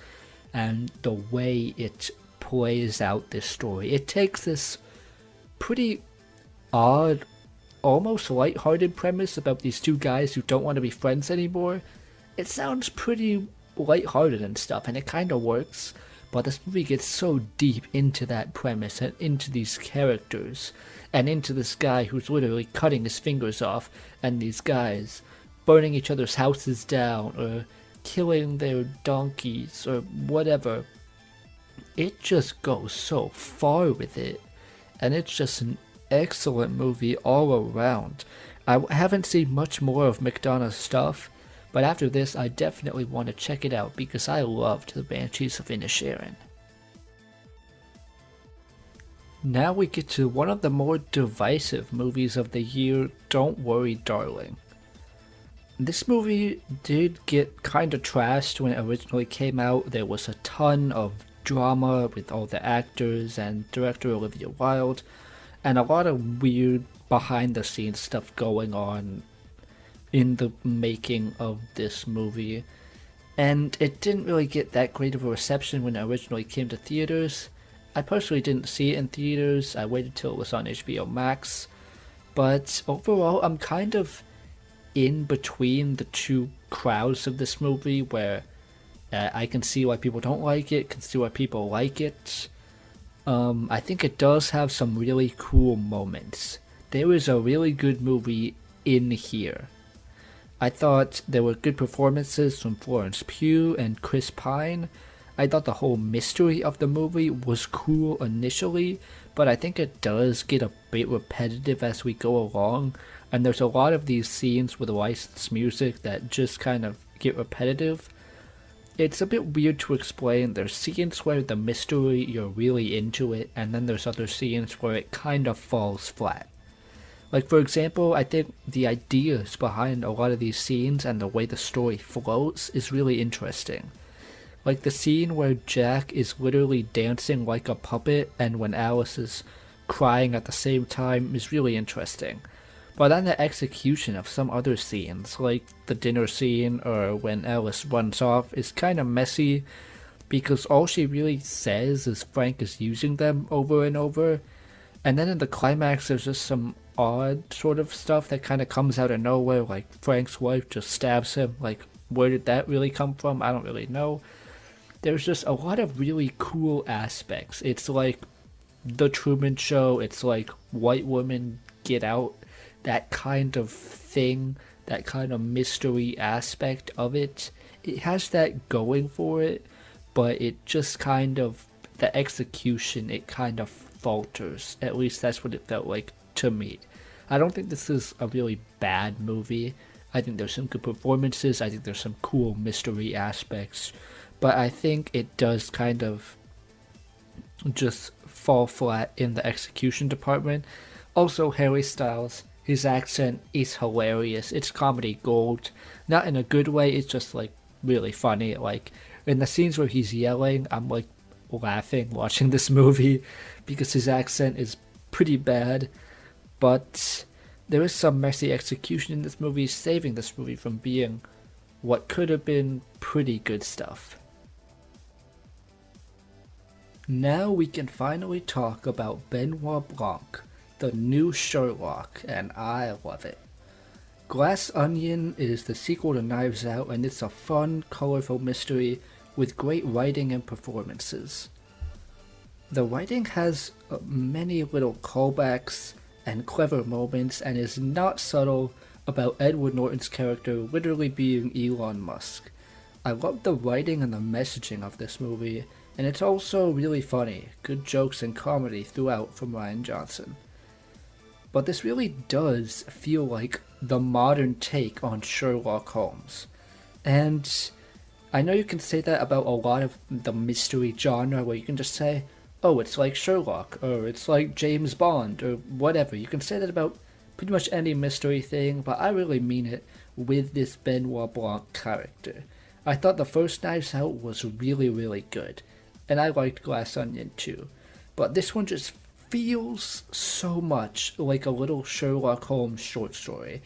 and the way it plays out this story. It takes this pretty odd almost lighthearted premise about these two guys who don't want to be friends anymore. It sounds pretty lighthearted and stuff, and it kind of works. But this movie gets so deep into that premise and into these characters and into this guy who's literally cutting his fingers off, and these guys burning each other's houses down or killing their donkeys or whatever. It just goes so far with it, and it's just an excellent movie all around. I haven't seen much more of McDonagh's stuff, but after this I definitely want to check it out because I loved the Banshees of Inisherin. Now we get to one of the more divisive movies of the year, Don't Worry Darling. This movie did get kinda trashed when it originally came out. There was a ton of drama with all the actors and director Olivia Wilde, and a lot of weird behind the scenes stuff going on in the making of this movie. And it didn't really get that great of a reception when it originally came to theaters. I personally didn't see it in theaters. I waited till it was on HBO Max. But overall, I'm kind of in between the two crowds of this movie where I can see why people don't like it, can see why people like it. I think it does have some really cool moments. There is a really good movie in here. I thought there were good performances from Florence Pugh and Chris Pine. I thought the whole mystery of the movie was cool initially, but I think it does get a bit repetitive as we go along, and there's a lot of these scenes with licensed music that just kind of get repetitive. It's a bit weird to explain. There's scenes where the mystery, you're really into it, and then there's other scenes where it kind of falls flat. Like, for example, I think the ideas behind a lot of these scenes and the way the story flows is really interesting. Like the scene where Jack is literally dancing like a puppet and when Alice is crying at the same time is really interesting. But then the execution of some other scenes, like the dinner scene or when Alice runs off, is kind of messy because all she really says is Frank is using them over and over. And then in the climax there's just some odd sort of stuff that kind of comes out of nowhere, like Frank's wife just stabs him. Like, where did that really come from? I don't really know. There's just a lot of really cool aspects. It's like The Truman Show, it's like White Women Get Out, that kind of thing, that kind of mystery aspect of it. It has that going for it, but it just kind of, the execution, it kind of falters. At least that's what it felt like to me. I don't think this is a really bad movie. I think there's some good performances, I think there's some cool mystery aspects, but I think it does kind of just fall flat in the execution department. Also, Harry Styles, his accent is hilarious. It's comedy gold. Not in a good way, it's just like really funny. Like in the scenes where he's yelling, I'm like laughing watching this movie because his accent is pretty bad. But there is some messy execution in this movie, saving this movie from being what could have been pretty good stuff. Now we can finally talk about Benoit Blanc, the new Sherlock, and I love it. Glass Onion is the sequel to Knives Out, and it's a fun, colorful mystery with great writing and performances. The writing has many little callbacks and clever moments and is not subtle about Edward Norton's character literally being Elon Musk. I love the writing and the messaging of this movie, and it's also really funny, good jokes and comedy throughout from Rian Johnson. But this really does feel like the modern take on Sherlock Holmes. And I know you can say that about a lot of the mystery genre where you can just say, oh, it's like Sherlock, or it's like James Bond, or whatever. You can say that about pretty much any mystery thing, but I really mean it with this Benoit Blanc character. I thought the first Knives Out was really, really good, and I liked Glass Onion too. But this one just feels so much like a little Sherlock Holmes short story.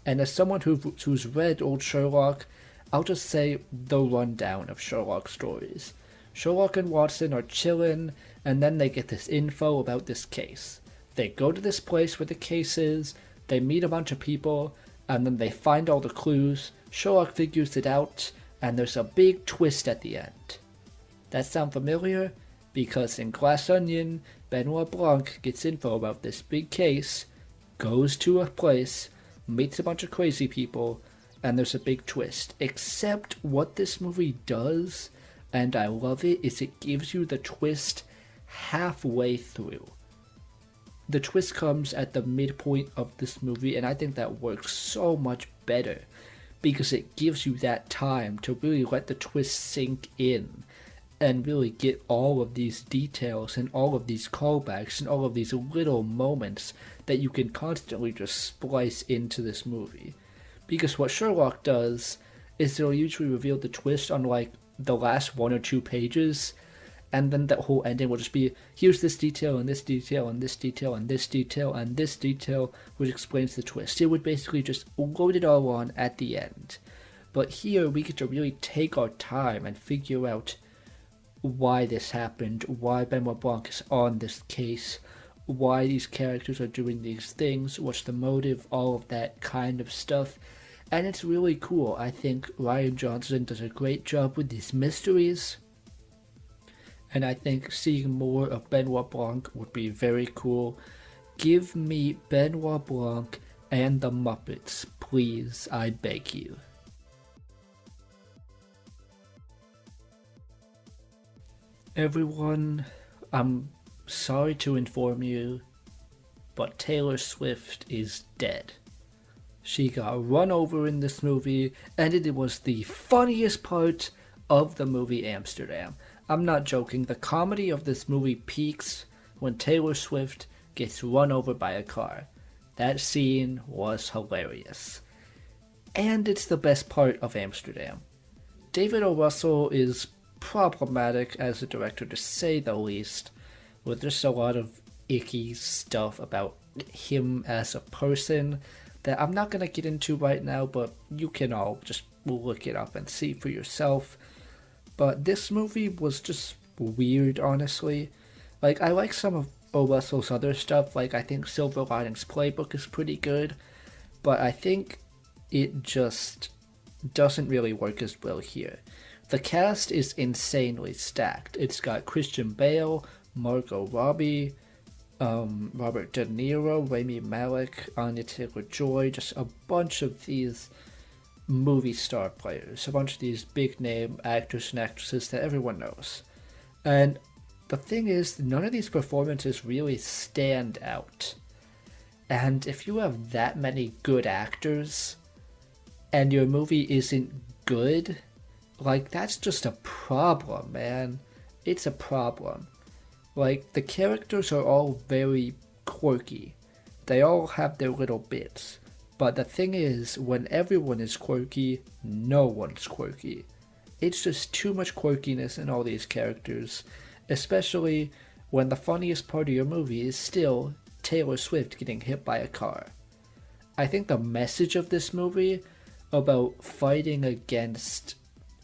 And as someone who's read old Sherlock, I'll just say the rundown of Sherlock stories. Sherlock and Watson are chillin', and then they get this info about this case. They go to this place where the case is, They meet a bunch of people, and then they find all the clues. Sherlock figures it out, and there's a big twist at the end. That sound familiar? Because in Glass Onion, Benoit Blanc gets info about this big case, goes to a place, meets a bunch of crazy people, and there's a big twist. Except what this movie does, and I love it, is it gives you the twist halfway through. The twist comes at the midpoint of this movie, and I think that works so much better because it gives you that time to really let the twist sink in and really get all of these details and all of these callbacks and all of these little moments that you can constantly just splice into this movie. Because what Sherlock does is they'll usually reveal the twist on like the last 1 or 2 pages, and then that whole ending will just be, here's this detail and this detail and this detail and this detail and this detail, which explains the twist. It would basically just load it all on at the end. But here we get to really take our time and figure out why this happened, why Benoit Blanc is on this case, why these characters are doing these things, what's the motive, all of that kind of stuff. And it's really cool. I think Rian Johnson does a great job with these mysteries. And I think seeing more of Benoit Blanc would be very cool. Give me Benoit Blanc and the Muppets, please, I beg you. Everyone, I'm sorry to inform you, but Taylor Swift is dead. She got run over in this movie, and it was the funniest part of the movie Amsterdam. I'm not joking, the comedy of this movie peaks when Taylor Swift gets run over by a car. That scene was hilarious. And it's the best part of Amsterdam. David O. Russell is problematic as a director, to say the least, with just a lot of icky stuff about him as a person that I'm not going to get into right now, but you can all just look it up and see for yourself. But this movie was just weird, honestly. Like, I like some of O. Russell's other stuff, like I think Silver Linings Playbook is pretty good, but I think it just doesn't really work as well here. The cast is insanely stacked. It's got Christian Bale, Margot Robbie, Robert De Niro, Rami Malek, Anya Taylor-Joy, just a bunch of these movie star players, a bunch of these big name actors and actresses that everyone knows. And the thing is, none of these performances really stand out. And if you have that many good actors and your movie isn't good, like, that's just a problem, man. It's a problem. Like, the characters are all very quirky. They all have their little bits. But the thing is, when everyone is quirky, no one's quirky. It's just too much quirkiness in all these characters, especially when the funniest part of your movie is still Taylor Swift getting hit by a car. I think the message of this movie about fighting against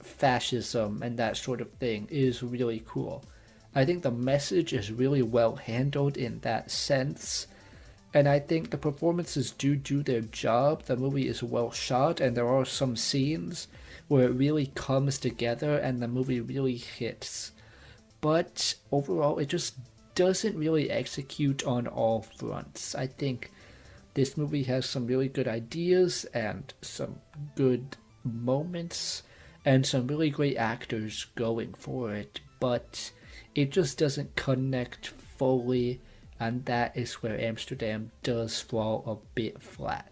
fascism and that sort of thing is really cool. I think the message is really well handled in that sense, and I think the performances do their job. The movie is well shot, and there are some scenes where it really comes together and the movie really hits. But overall, it just doesn't really execute on all fronts. I think this movie has some really good ideas and some good moments and some really great actors going for it, but it just doesn't connect fully, and that is where Amsterdam does fall a bit flat.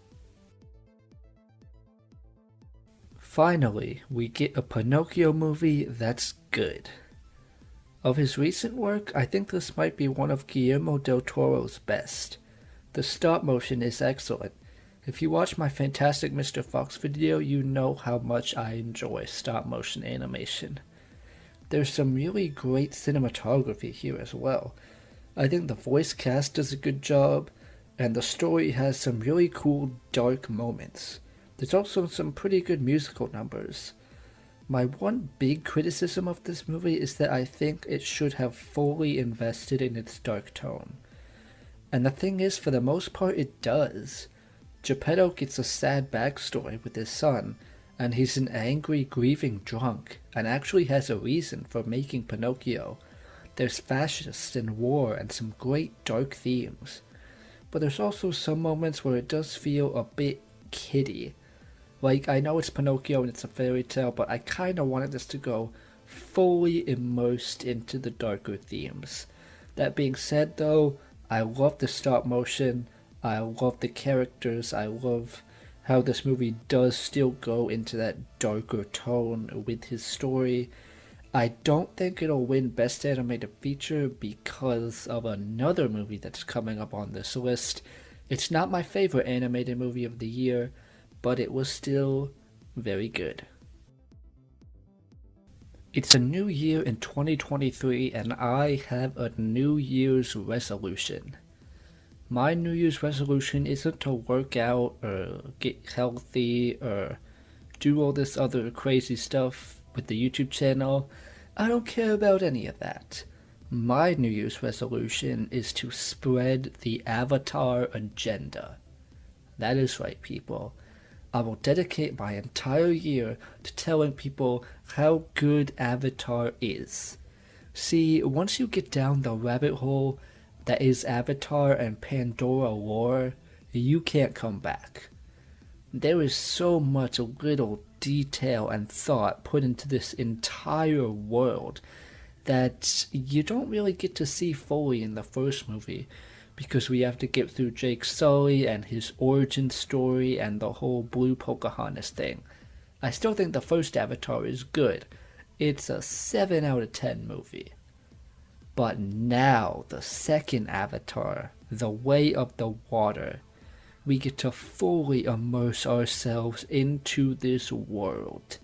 Finally, we get a Pinocchio movie that's good. Of his recent work, I think this might be one of Guillermo del Toro's best. The stop motion is excellent. If you watch my Fantastic Mr. Fox video, you know how much I enjoy stop motion animation. There's some really great cinematography here as well. I think the voice cast does a good job, and the story has some really cool dark moments. There's also some pretty good musical numbers. My one big criticism of this movie is that I think it should have fully invested in its dark tone. And the thing is, for the most part, it does. Geppetto gets a sad backstory with his son, and he's an angry, grieving drunk, and actually has a reason for making Pinocchio. There's fascists and war and some great dark themes. But there's also some moments where it does feel a bit kiddie. Like, I know it's Pinocchio and it's a fairy tale, but I kinda wanted this to go fully immersed into the darker themes. That being said though, I love the stop motion, I love the characters, I love how this movie does still go into that darker tone with his story. I don't think it'll win Best Animated Feature because of another movie that's coming up on this list. It's not my favorite animated movie of the year, but it was still very good. It's a new year in 2023 and I have a New Year's resolution. My New Year's resolution isn't to work out or get healthy or do all this other crazy stuff with the YouTube channel. I don't care about any of that. My New Year's resolution is to spread the Avatar agenda. That is right, people. I will dedicate my entire year to telling people how good Avatar is. See, once you get down the rabbit hole that is Avatar and Pandora War, you can't come back. There is so much little detail and thought put into this entire world that you don't really get to see fully in the first movie, because we have to get through Jake Sully and his origin story and the whole Blue Pocahontas thing. I still think the first Avatar is good. It's a 7 out of 10 movie. But now, the second Avatar, The Way of the Water, we get to fully immerse ourselves into this world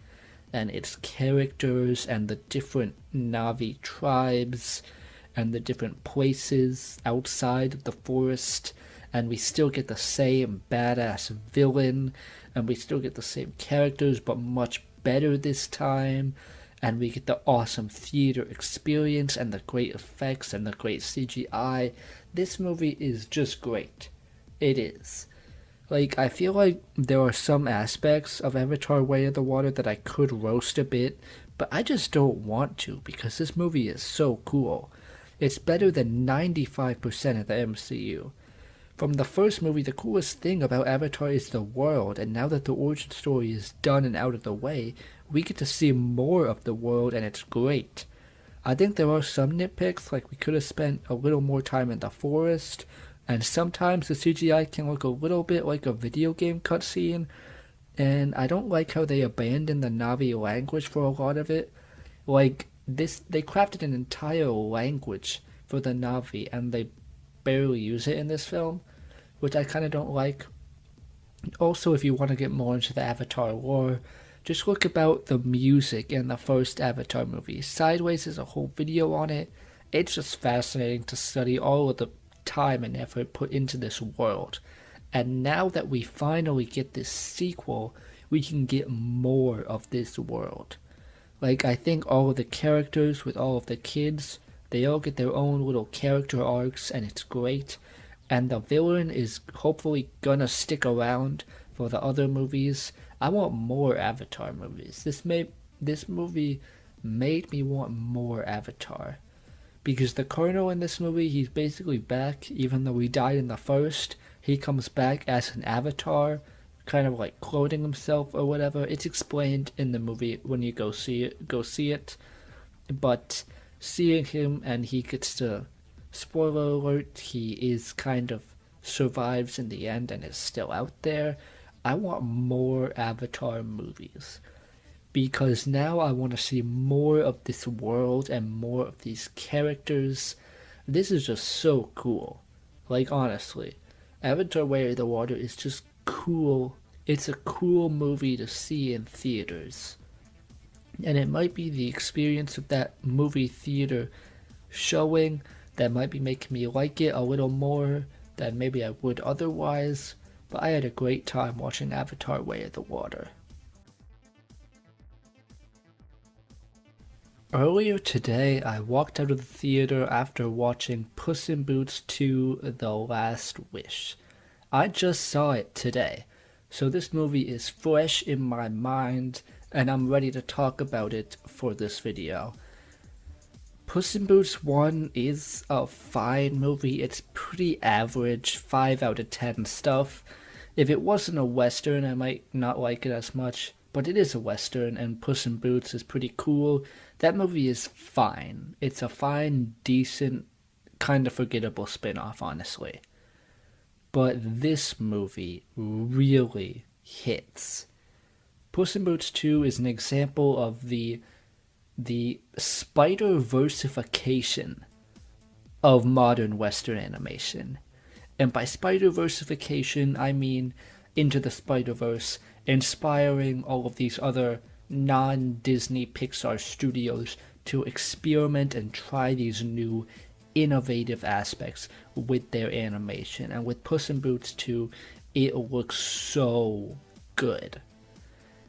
and its characters and the different Na'vi tribes and the different places outside of the forest, and we still get the same badass villain, and we still get the same characters but much better this time, and we get the awesome theater experience and the great effects and the great CGI. This movie is just great. It is. Like, I feel like there are some aspects of Avatar Way of the Water that I could roast a bit, but I just don't want to because this movie is so cool. It's better than 95% of the MCU. From the first movie, the coolest thing about Avatar is the world, and now that the origin story is done and out of the way, we get to see more of the world, and it's great. I think there are some nitpicks, like we could have spent a little more time in the forest, and sometimes the CGI can look a little bit like a video game cutscene, and I don't like how they abandoned the Na'vi language for a lot of it. Like, they crafted an entire language for the Na'vi, and they barely use it in this film, which I kind of don't like. Also, if you want to get more into the Avatar lore, just look about the music in the first Avatar movie. Sideways is a whole video on it. It's just fascinating to study all of the time and effort put into this world. And now that we finally get this sequel, we can get more of this world. Like, I think all of the characters with all of the kids, they all get their own little character arcs, and it's great. And the villain is hopefully gonna stick around for the other movies. I want more Avatar movies. This movie made me want more Avatar. Because the Colonel in this movie, he's basically back, even though he died in the first. He comes back as an avatar, kind of like clothing himself or whatever. It's explained in the movie when you go see it. But seeing him, and he gets to, spoiler alert, he is kind of survives in the end and is still out there. I want more Avatar movies. Because now I want to see more of this world and more of these characters. This is just so cool. Like, honestly, Avatar Way of the Water is just cool. It's a cool movie to see in theaters. And it might be the experience of that movie theater showing that might be making me like it a little more than maybe I would otherwise. But I had a great time watching Avatar Way of the Water. Earlier today, I walked out of the theater after watching Puss in Boots 2: The Last Wish. I just saw it today, so this movie is fresh in my mind, and I'm ready to talk about it for this video. Puss in Boots 1 is a fine movie. It's pretty average, 5 out of 10 stuff. If it wasn't a Western, I might not like it as much, but it is a Western, and Puss in Boots is pretty cool. That movie is fine. It's a fine, decent, kind of forgettable spin-off, honestly. But this movie really hits. Puss in Boots 2 is an example of the Spider-Versification of modern Western animation. And by Spider-Versification, I mean Into the Spider-Verse, inspiring all of these other non-Disney Pixar studios to experiment and try these new innovative aspects with their animation. And with Puss in Boots 2, it looks so good.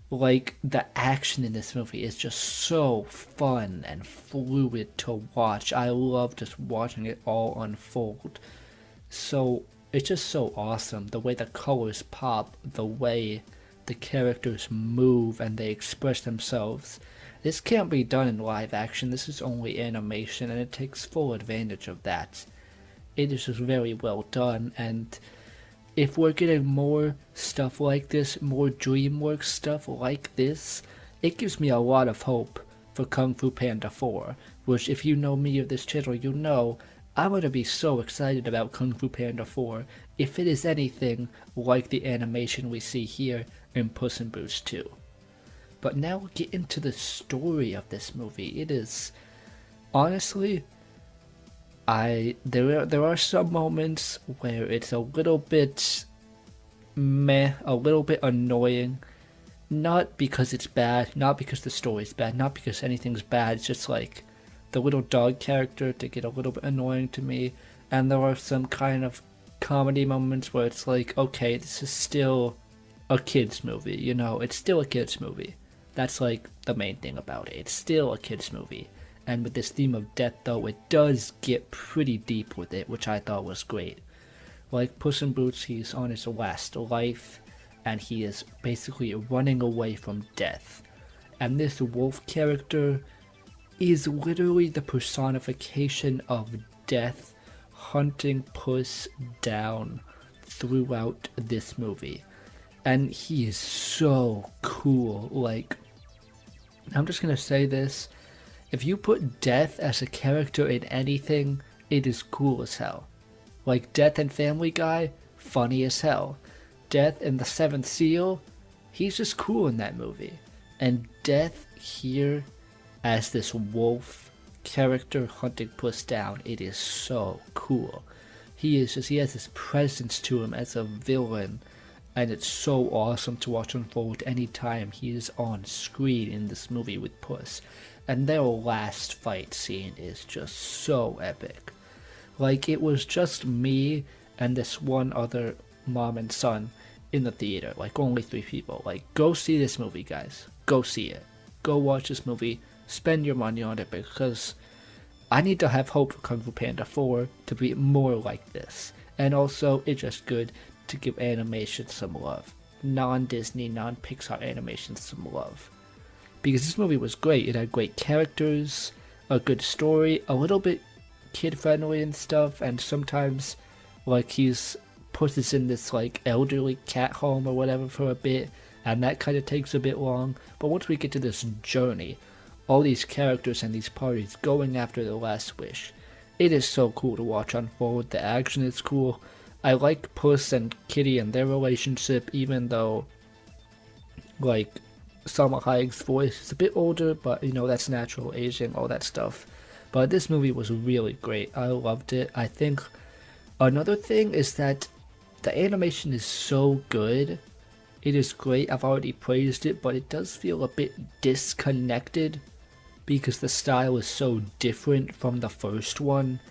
Like, the action in this movie is just so fun and fluid to watch. I love just watching it all unfold. So, it's just so awesome. The way the colors pop, the way the characters move and they express themselves. This can't be done in live action. This is only animation, and it takes full advantage of that. It is just very well done, and if we're getting more stuff like this, more DreamWorks stuff like this, it gives me a lot of hope for Kung Fu Panda 4, which if you know me or this channel, you know I'm going to be so excited about Kung Fu Panda 4 if it is anything like the animation we see here in Puss in Boots 2. But now we'll get into the story of this movie. It is, honestly, there are some moments where it's a little bit meh, a little bit annoying. Not because it's bad, not because the story's bad, not because anything's bad. It's just like the little dog character to get a little bit annoying to me. And there are some kind of comedy moments where it's like, okay, this is still a kid's movie, you know, it's still a kid's movie. That's like the main thing about it. It's still a kid's movie. And with this theme of death, though, it does get pretty deep with it, which I thought was great. Like Puss in Boots, he's on his last life, and he is basically running away from death. And this wolf character is literally the personification of death hunting Puss down throughout this movie. And he is so cool. Like, I'm just gonna say this. If you put Death as a character in anything, it is cool as hell. Like Death and Family Guy, funny as hell. Death and the Seventh Seal, he's just cool in that movie. And Death here as this wolf character hunting Puss down, it is so cool. He has this presence to him as a villain, and it's so awesome to watch unfold anytime he is on screen in this movie with Puss. And their last fight scene is just so epic. Like, it was just me and this one other mom and son in the theater. Like, only 3 people. Like, go see this movie, guys. Go see it. Go watch this movie. Spend your money on it, because I need to have hope for Kung Fu Panda 4 to be more like this. And also, it's just good to give animation some love. Non-Disney, non-Pixar animation some love. Because this movie was great. It had great characters, a good story, a little bit kid-friendly and stuff, and sometimes, like, Puss is in this, like, elderly cat home or whatever for a bit, and that kind of takes a bit long. But once we get to this journey, all these characters and these parties going after their last wish, it is so cool to watch unfold. The action is cool. I like Puss and Kitty and their relationship, even though, like, Salma Hayek's voice is a bit older, but, you know, that's natural aging, all that stuff. But this movie was really great. I loved it. I think another thing is that the animation is so good. It is great. I've already praised it, but it does feel a bit disconnected because the style is so different from the first one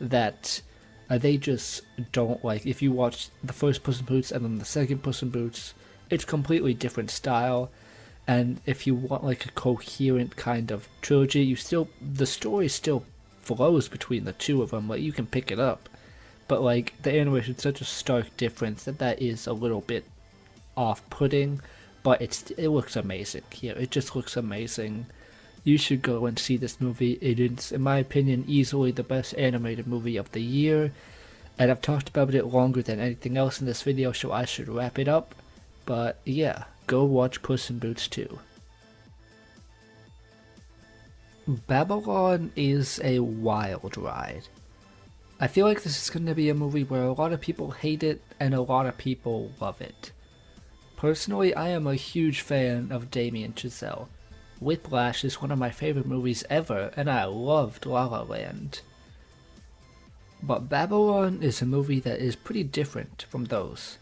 that they just don't, like, if you watch the first Puss in Boots and then the second Puss in Boots, it's completely different style. And if you want, like, a coherent kind of trilogy, the story still flows between the two of them. Like, you can pick it up. but like the animation is such a stark difference that is a little bit off-putting, but it looks amazing here. It just looks amazing. You should go and see this movie. It is, in my opinion, easily the best animated movie of the year, and I've talked about it longer than anything else in this video, so I should wrap it up. But yeah, go watch Puss in Boots 2. Babylon is a wild ride. I feel like this is going to be a movie where a lot of people hate it and a lot of people love it. Personally, I am a huge fan of Damien Chazelle. Whiplash is one of my favorite movies ever, and I loved La La Land. But Babylon is a movie that is pretty different from those.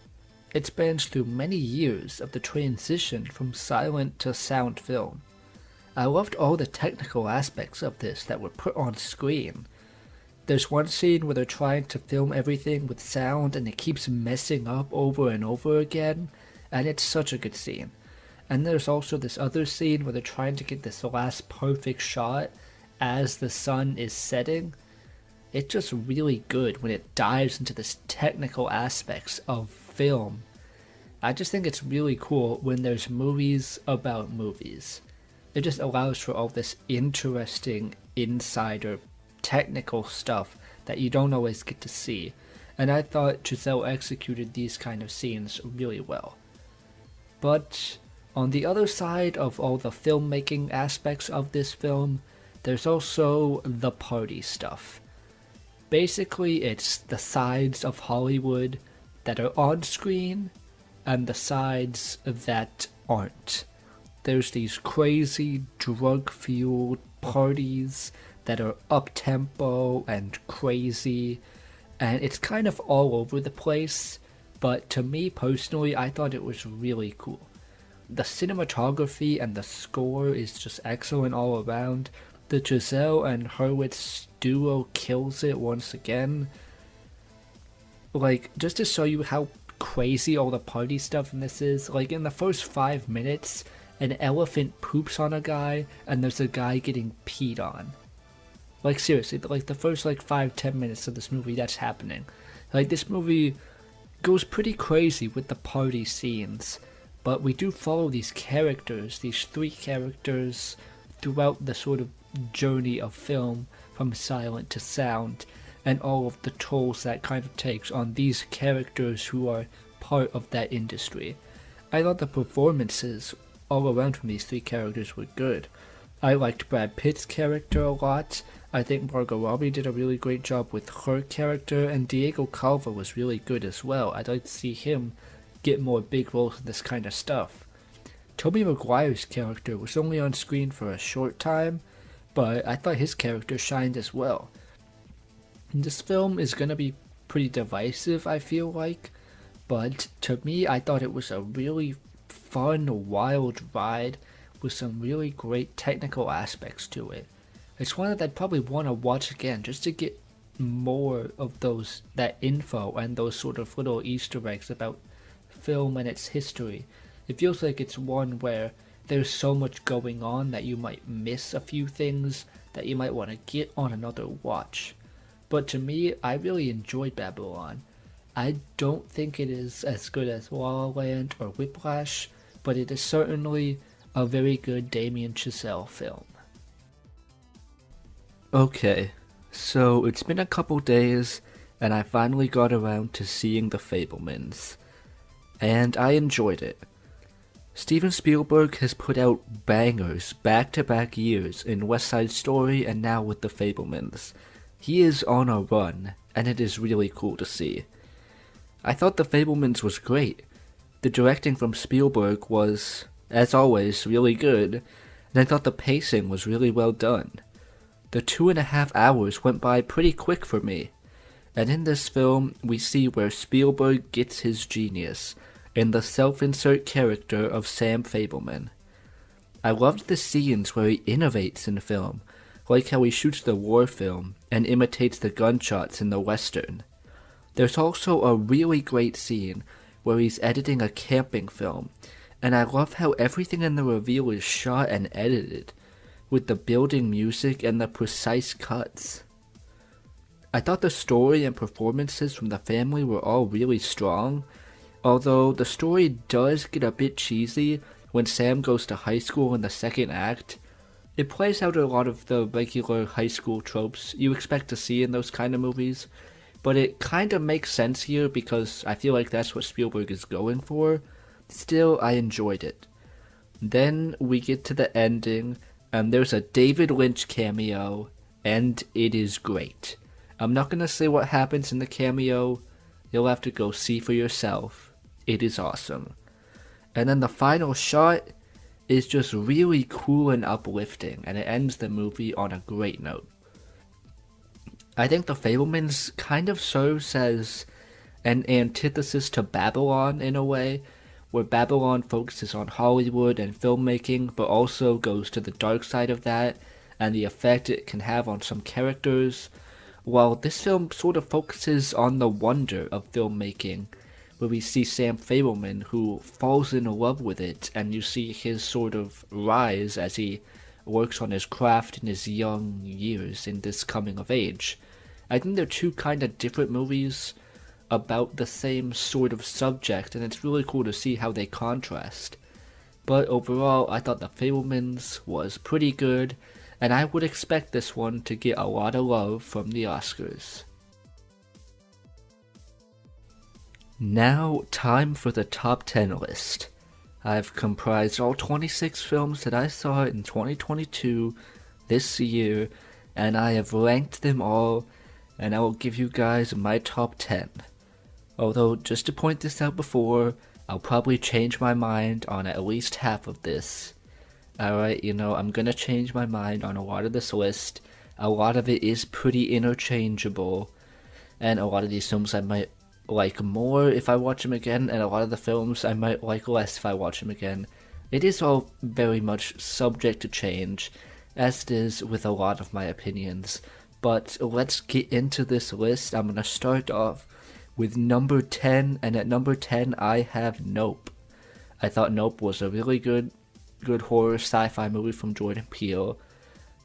It spans through many years of the transition from silent to sound film. I loved all the technical aspects of this that were put on screen. There's one scene where they're trying to film everything with sound and it keeps messing up over and over again, and it's such a good scene. And there's also this other scene where they're trying to get this last perfect shot as the sun is setting. It's just really good when it dives into this technical aspects of film. I just think it's really cool when there's movies about movies. It just allows for all this interesting insider technical stuff that you don't always get to see, and I thought Chazelle executed these kind of scenes really well. But on the other side of all the filmmaking aspects of this film, there's also the party stuff. Basically, it's the sides of Hollywood that are on screen and the sides that aren't. There's these crazy drug-fueled parties that are up-tempo and crazy, and it's kind of all over the place, but to me personally, I thought it was really cool. The cinematography and the score is just excellent all around. The Chazelle and Hurwitz duo kills it once again. Like, just to show you how crazy all the party stuff in this is, like in the first 5 minutes, an elephant poops on a guy, and there's a guy getting peed on. Like seriously, like the first 5-10 minutes of this movie, that's happening. Like this movie goes pretty crazy with the party scenes, but we do follow these characters, these 3 characters, throughout the sort of journey of film from silent to sound, and all of the tolls that kind of takes on these characters who are part of that industry. I thought the performances all around from these 3 characters were good. I liked Brad Pitt's character a lot. I think Margot Robbie did a really great job with her character, and Diego Calva was really good as well. I'd like to see him get more big roles in this kind of stuff. Tobey Maguire's character was only on screen for a short time, but I thought his character shined as well. This film is gonna be pretty divisive, I feel like, but to me, I thought it was a really fun, wild ride with some really great technical aspects to it. It's one that I'd probably want to watch again just to get more of that info and those sort of little Easter eggs about film and its history. It feels like it's one where there's so much going on that you might miss a few things that you might want to get on another watch. But to me, I really enjoyed Babylon. I don't think it is as good as La La Land or Whiplash, but it is certainly a very good Damien Chazelle film. Okay, so it's been a couple days, and I finally got around to seeing The Fabelmans, and I enjoyed it. Steven Spielberg has put out bangers back-to-back years in West Side Story and now with The Fabelmans. He is on a run, and it is really cool to see. I thought The Fabelmans was great. The directing from Spielberg was, as always, really good, and I thought the pacing was really well done. The 2.5 hours went by pretty quick for me, and in this film we see where Spielberg gets his genius, in the self-insert character of Sam Fabelman. I loved the scenes where he innovates in film, like how he shoots the war film and imitates the gunshots in the western. There's also a really great scene where he's editing a camping film, and I love how everything in the reveal is shot and edited, with the building music and the precise cuts. I thought the story and performances from the family were all really strong, although the story does get a bit cheesy when Sam goes to high school in the second act. It plays out a lot of the regular high school tropes you expect to see in those kind of movies, but it kind of makes sense here because I feel like that's what Spielberg is going for. Still, I enjoyed it. Then we get to the ending, and there's a David Lynch cameo, and it is great. I'm not gonna say what happens in the cameo, you'll have to go see for yourself. It is awesome. And then the final shot is just really cool and uplifting, and it ends the movie on a great note. I think The Fabelmans kind of serves as an antithesis to Babylon in a way, where Babylon focuses on Hollywood and filmmaking, but also goes to the dark side of that and the effect it can have on some characters, while this film sort of focuses on the wonder of filmmaking, where we see Sam Fabelman who falls in love with it, and you see his sort of rise as he works on his craft in his young years in this coming of age. I think they're two kind of different movies about the same sort of subject, and it's really cool to see how they contrast. But overall, I thought The Fabelmans was pretty good, and I would expect this one to get a lot of love from the Oscars. Now, time for the top 10 list. I've comprised all 26 films that I saw in 2022 this year, and I have ranked them all, and I will give you guys my top 10. Although, just to point this out before, I'll probably change my mind on at least half of this. Alright, I'm gonna change my mind on a lot of this list. A lot of it is pretty interchangeable, and a lot of these films I might like more if I watch them again, and a lot of the films I might like less if I watch them again. It is all very much subject to change, as it is with a lot of my opinions. But let's get into this list. I'm gonna start off with number 10, and at number 10 I have Nope. I thought Nope was a really good horror sci-fi movie from Jordan Peele.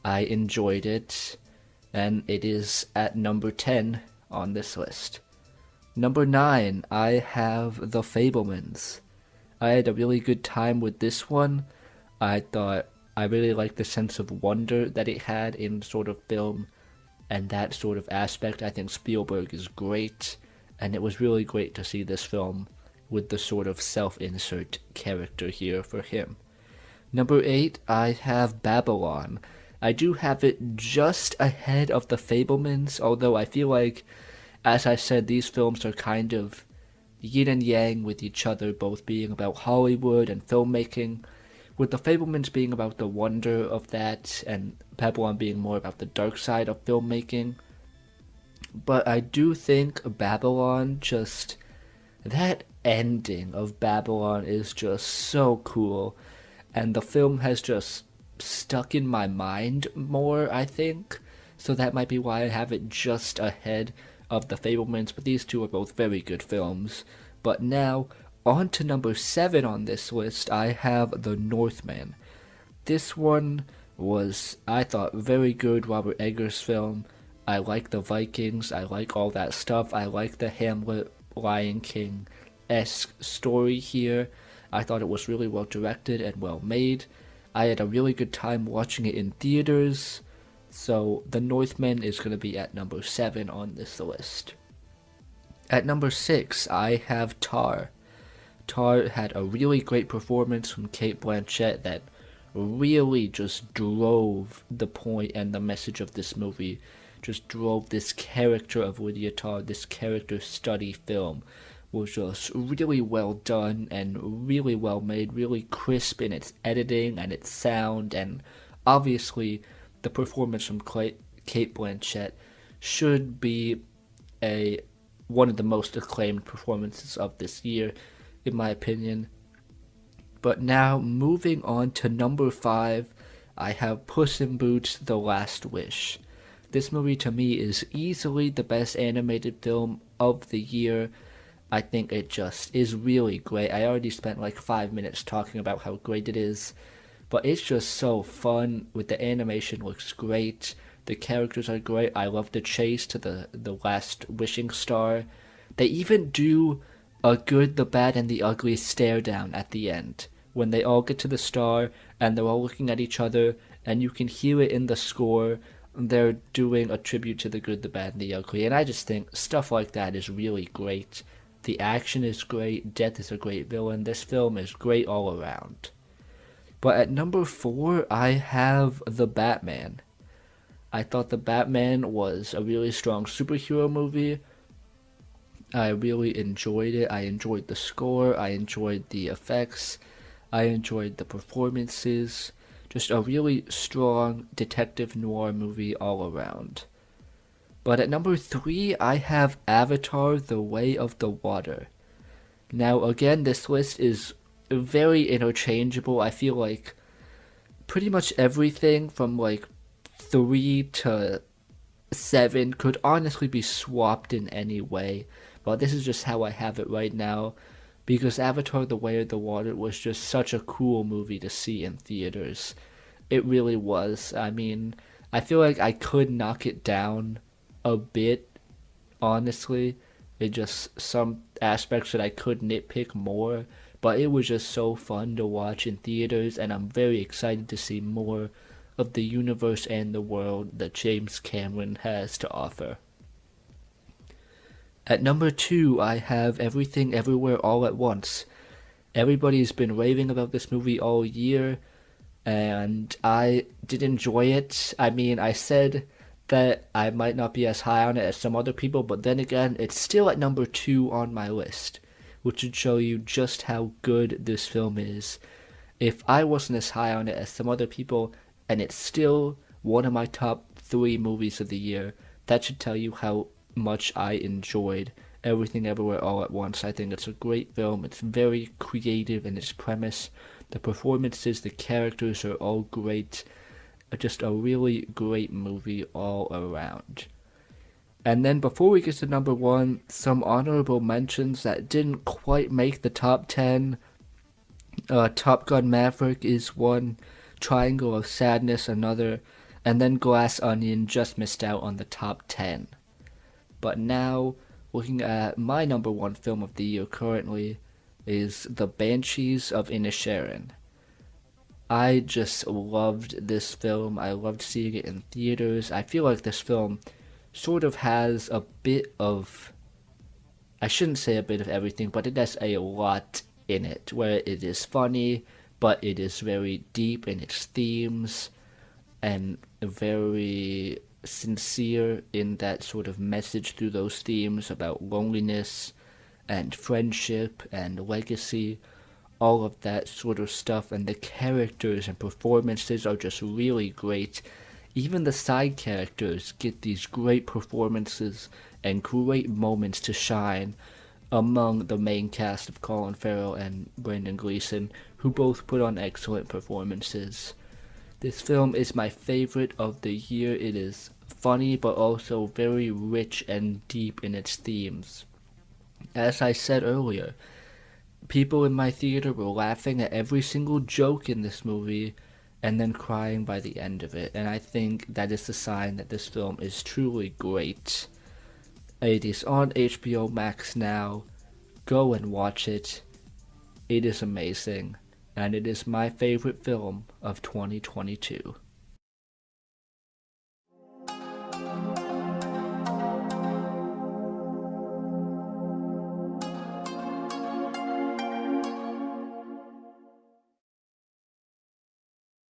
I enjoyed it, and it is at number 10 on this list. Number 9, I have The Fabelmans. I had a really good time with this one. I thought I really liked the sense of wonder that it had in sort of film, and that sort of aspect. I think Spielberg is great, and it was really great to see this film with the sort of self-insert character here for him. Number 8, I have Babylon. I do have it just ahead of The Fabelmans, although I feel like, as I said, these films are kind of yin and yang with each other, both being about Hollywood and filmmaking, with The Fabelmans being about the wonder of that, and Babylon being more about the dark side of filmmaking. But I do think Babylon, just that ending of Babylon is just so cool, and the film has just stuck in my mind more, I think, so that might be why I have it just ahead of The Fabelmans, but these two are both very good films. But now, on to number 7 on this list, I have The Northman. This one was, I thought, very good Robert Eggers film. I like the Vikings, I like all that stuff, I like the Hamlet, Lion King-esque story here. I thought it was really well directed and well made. I had a really good time watching it in theaters. So, The Northman is going to be at number 7 on this list. At number 6, I have Tar. Tar had a really great performance from Cate Blanchett that really just drove the point and the message of this movie. Just drove this character of Lydia Tar, this character study film, was just really well done and really well made, really crisp in its editing and its sound, and obviously the performance from Cate Blanchett should be one of the most acclaimed performances of this year, in my opinion. But now, moving on to number 5, I have Puss in Boots: The Last Wish. This movie to me is easily the best animated film of the year. I think it just is really great. I already spent like 5 minutes talking about how great it is. But it's just so fun. With the animation looks great. The characters are great. I love the chase to the last wishing star. They even do a good, the bad, and the ugly stare down at the end when they all get to the star and they're all looking at each other, and you can hear it in the score. They're doing a tribute to the good, the bad, and the ugly, and I just think stuff like that is really great. The action is great. Death is a great villain. This film is great all around. But at number 4, I have The Batman. I thought The Batman was a really strong superhero movie. I really enjoyed it. I enjoyed the score. I enjoyed the effects. I enjoyed the performances. Just a really strong detective noir movie all around. But at number 3, I have Avatar: The Way of the Water. Now, again, this list is very interchangeable. I feel like pretty much everything from like 3 to 7 could honestly be swapped in any way. But this is just how I have it right now, because Avatar: The Way of the Water was just such a cool movie to see in theaters. It really was. I mean, I feel like I could knock it down a bit, honestly. It just some aspects that I could nitpick more, but it was just so fun to watch in theaters, and I'm very excited to see more of the universe and the world that James Cameron has to offer. At number 2, I have Everything Everywhere All at Once. Everybody's been raving about this movie all year, and I did enjoy it. I mean, I said that I might not be as high on it as some other people, but then again, it's still at number 2 on my list, which should show you just how good this film is. If I wasn't as high on it as some other people, and it's still one of my top 3 movies of the year, that should tell you how much I enjoyed Everything Everywhere All at Once. I think it's a great film. It's very creative in its premise. The performances, the characters are all great. Just a really great movie all around. And then before we get to number 1, some honorable mentions that didn't quite make the top 10. Top Gun Maverick is one, Triangle of Sadness another, and then Glass Onion just missed out on the top 10. But now, looking at my number 1 film of the year currently, is The Banshees of Inisherin. I just loved this film. I loved seeing it in theaters. I feel like this film sort of has a bit of, I shouldn't say a bit of everything, but it has a lot in it, where it is funny, but it is very deep in its themes, and very sincere in that sort of message through those themes about loneliness and friendship and legacy, all of that sort of stuff. And the characters and performances are just really great. Even the side characters get these great performances and great moments to shine among the main cast of Colin Farrell and Brendan Gleeson, who both put on excellent performances. This film is my favorite of the year. It is funny, but also very rich and deep in its themes. As I said earlier, people in my theater were laughing at every single joke in this movie and then crying by the end of it, and I think that is the sign that this film is truly great. It is on HBO Max now. Go and watch it. It is amazing, and it is my favorite film of 2022.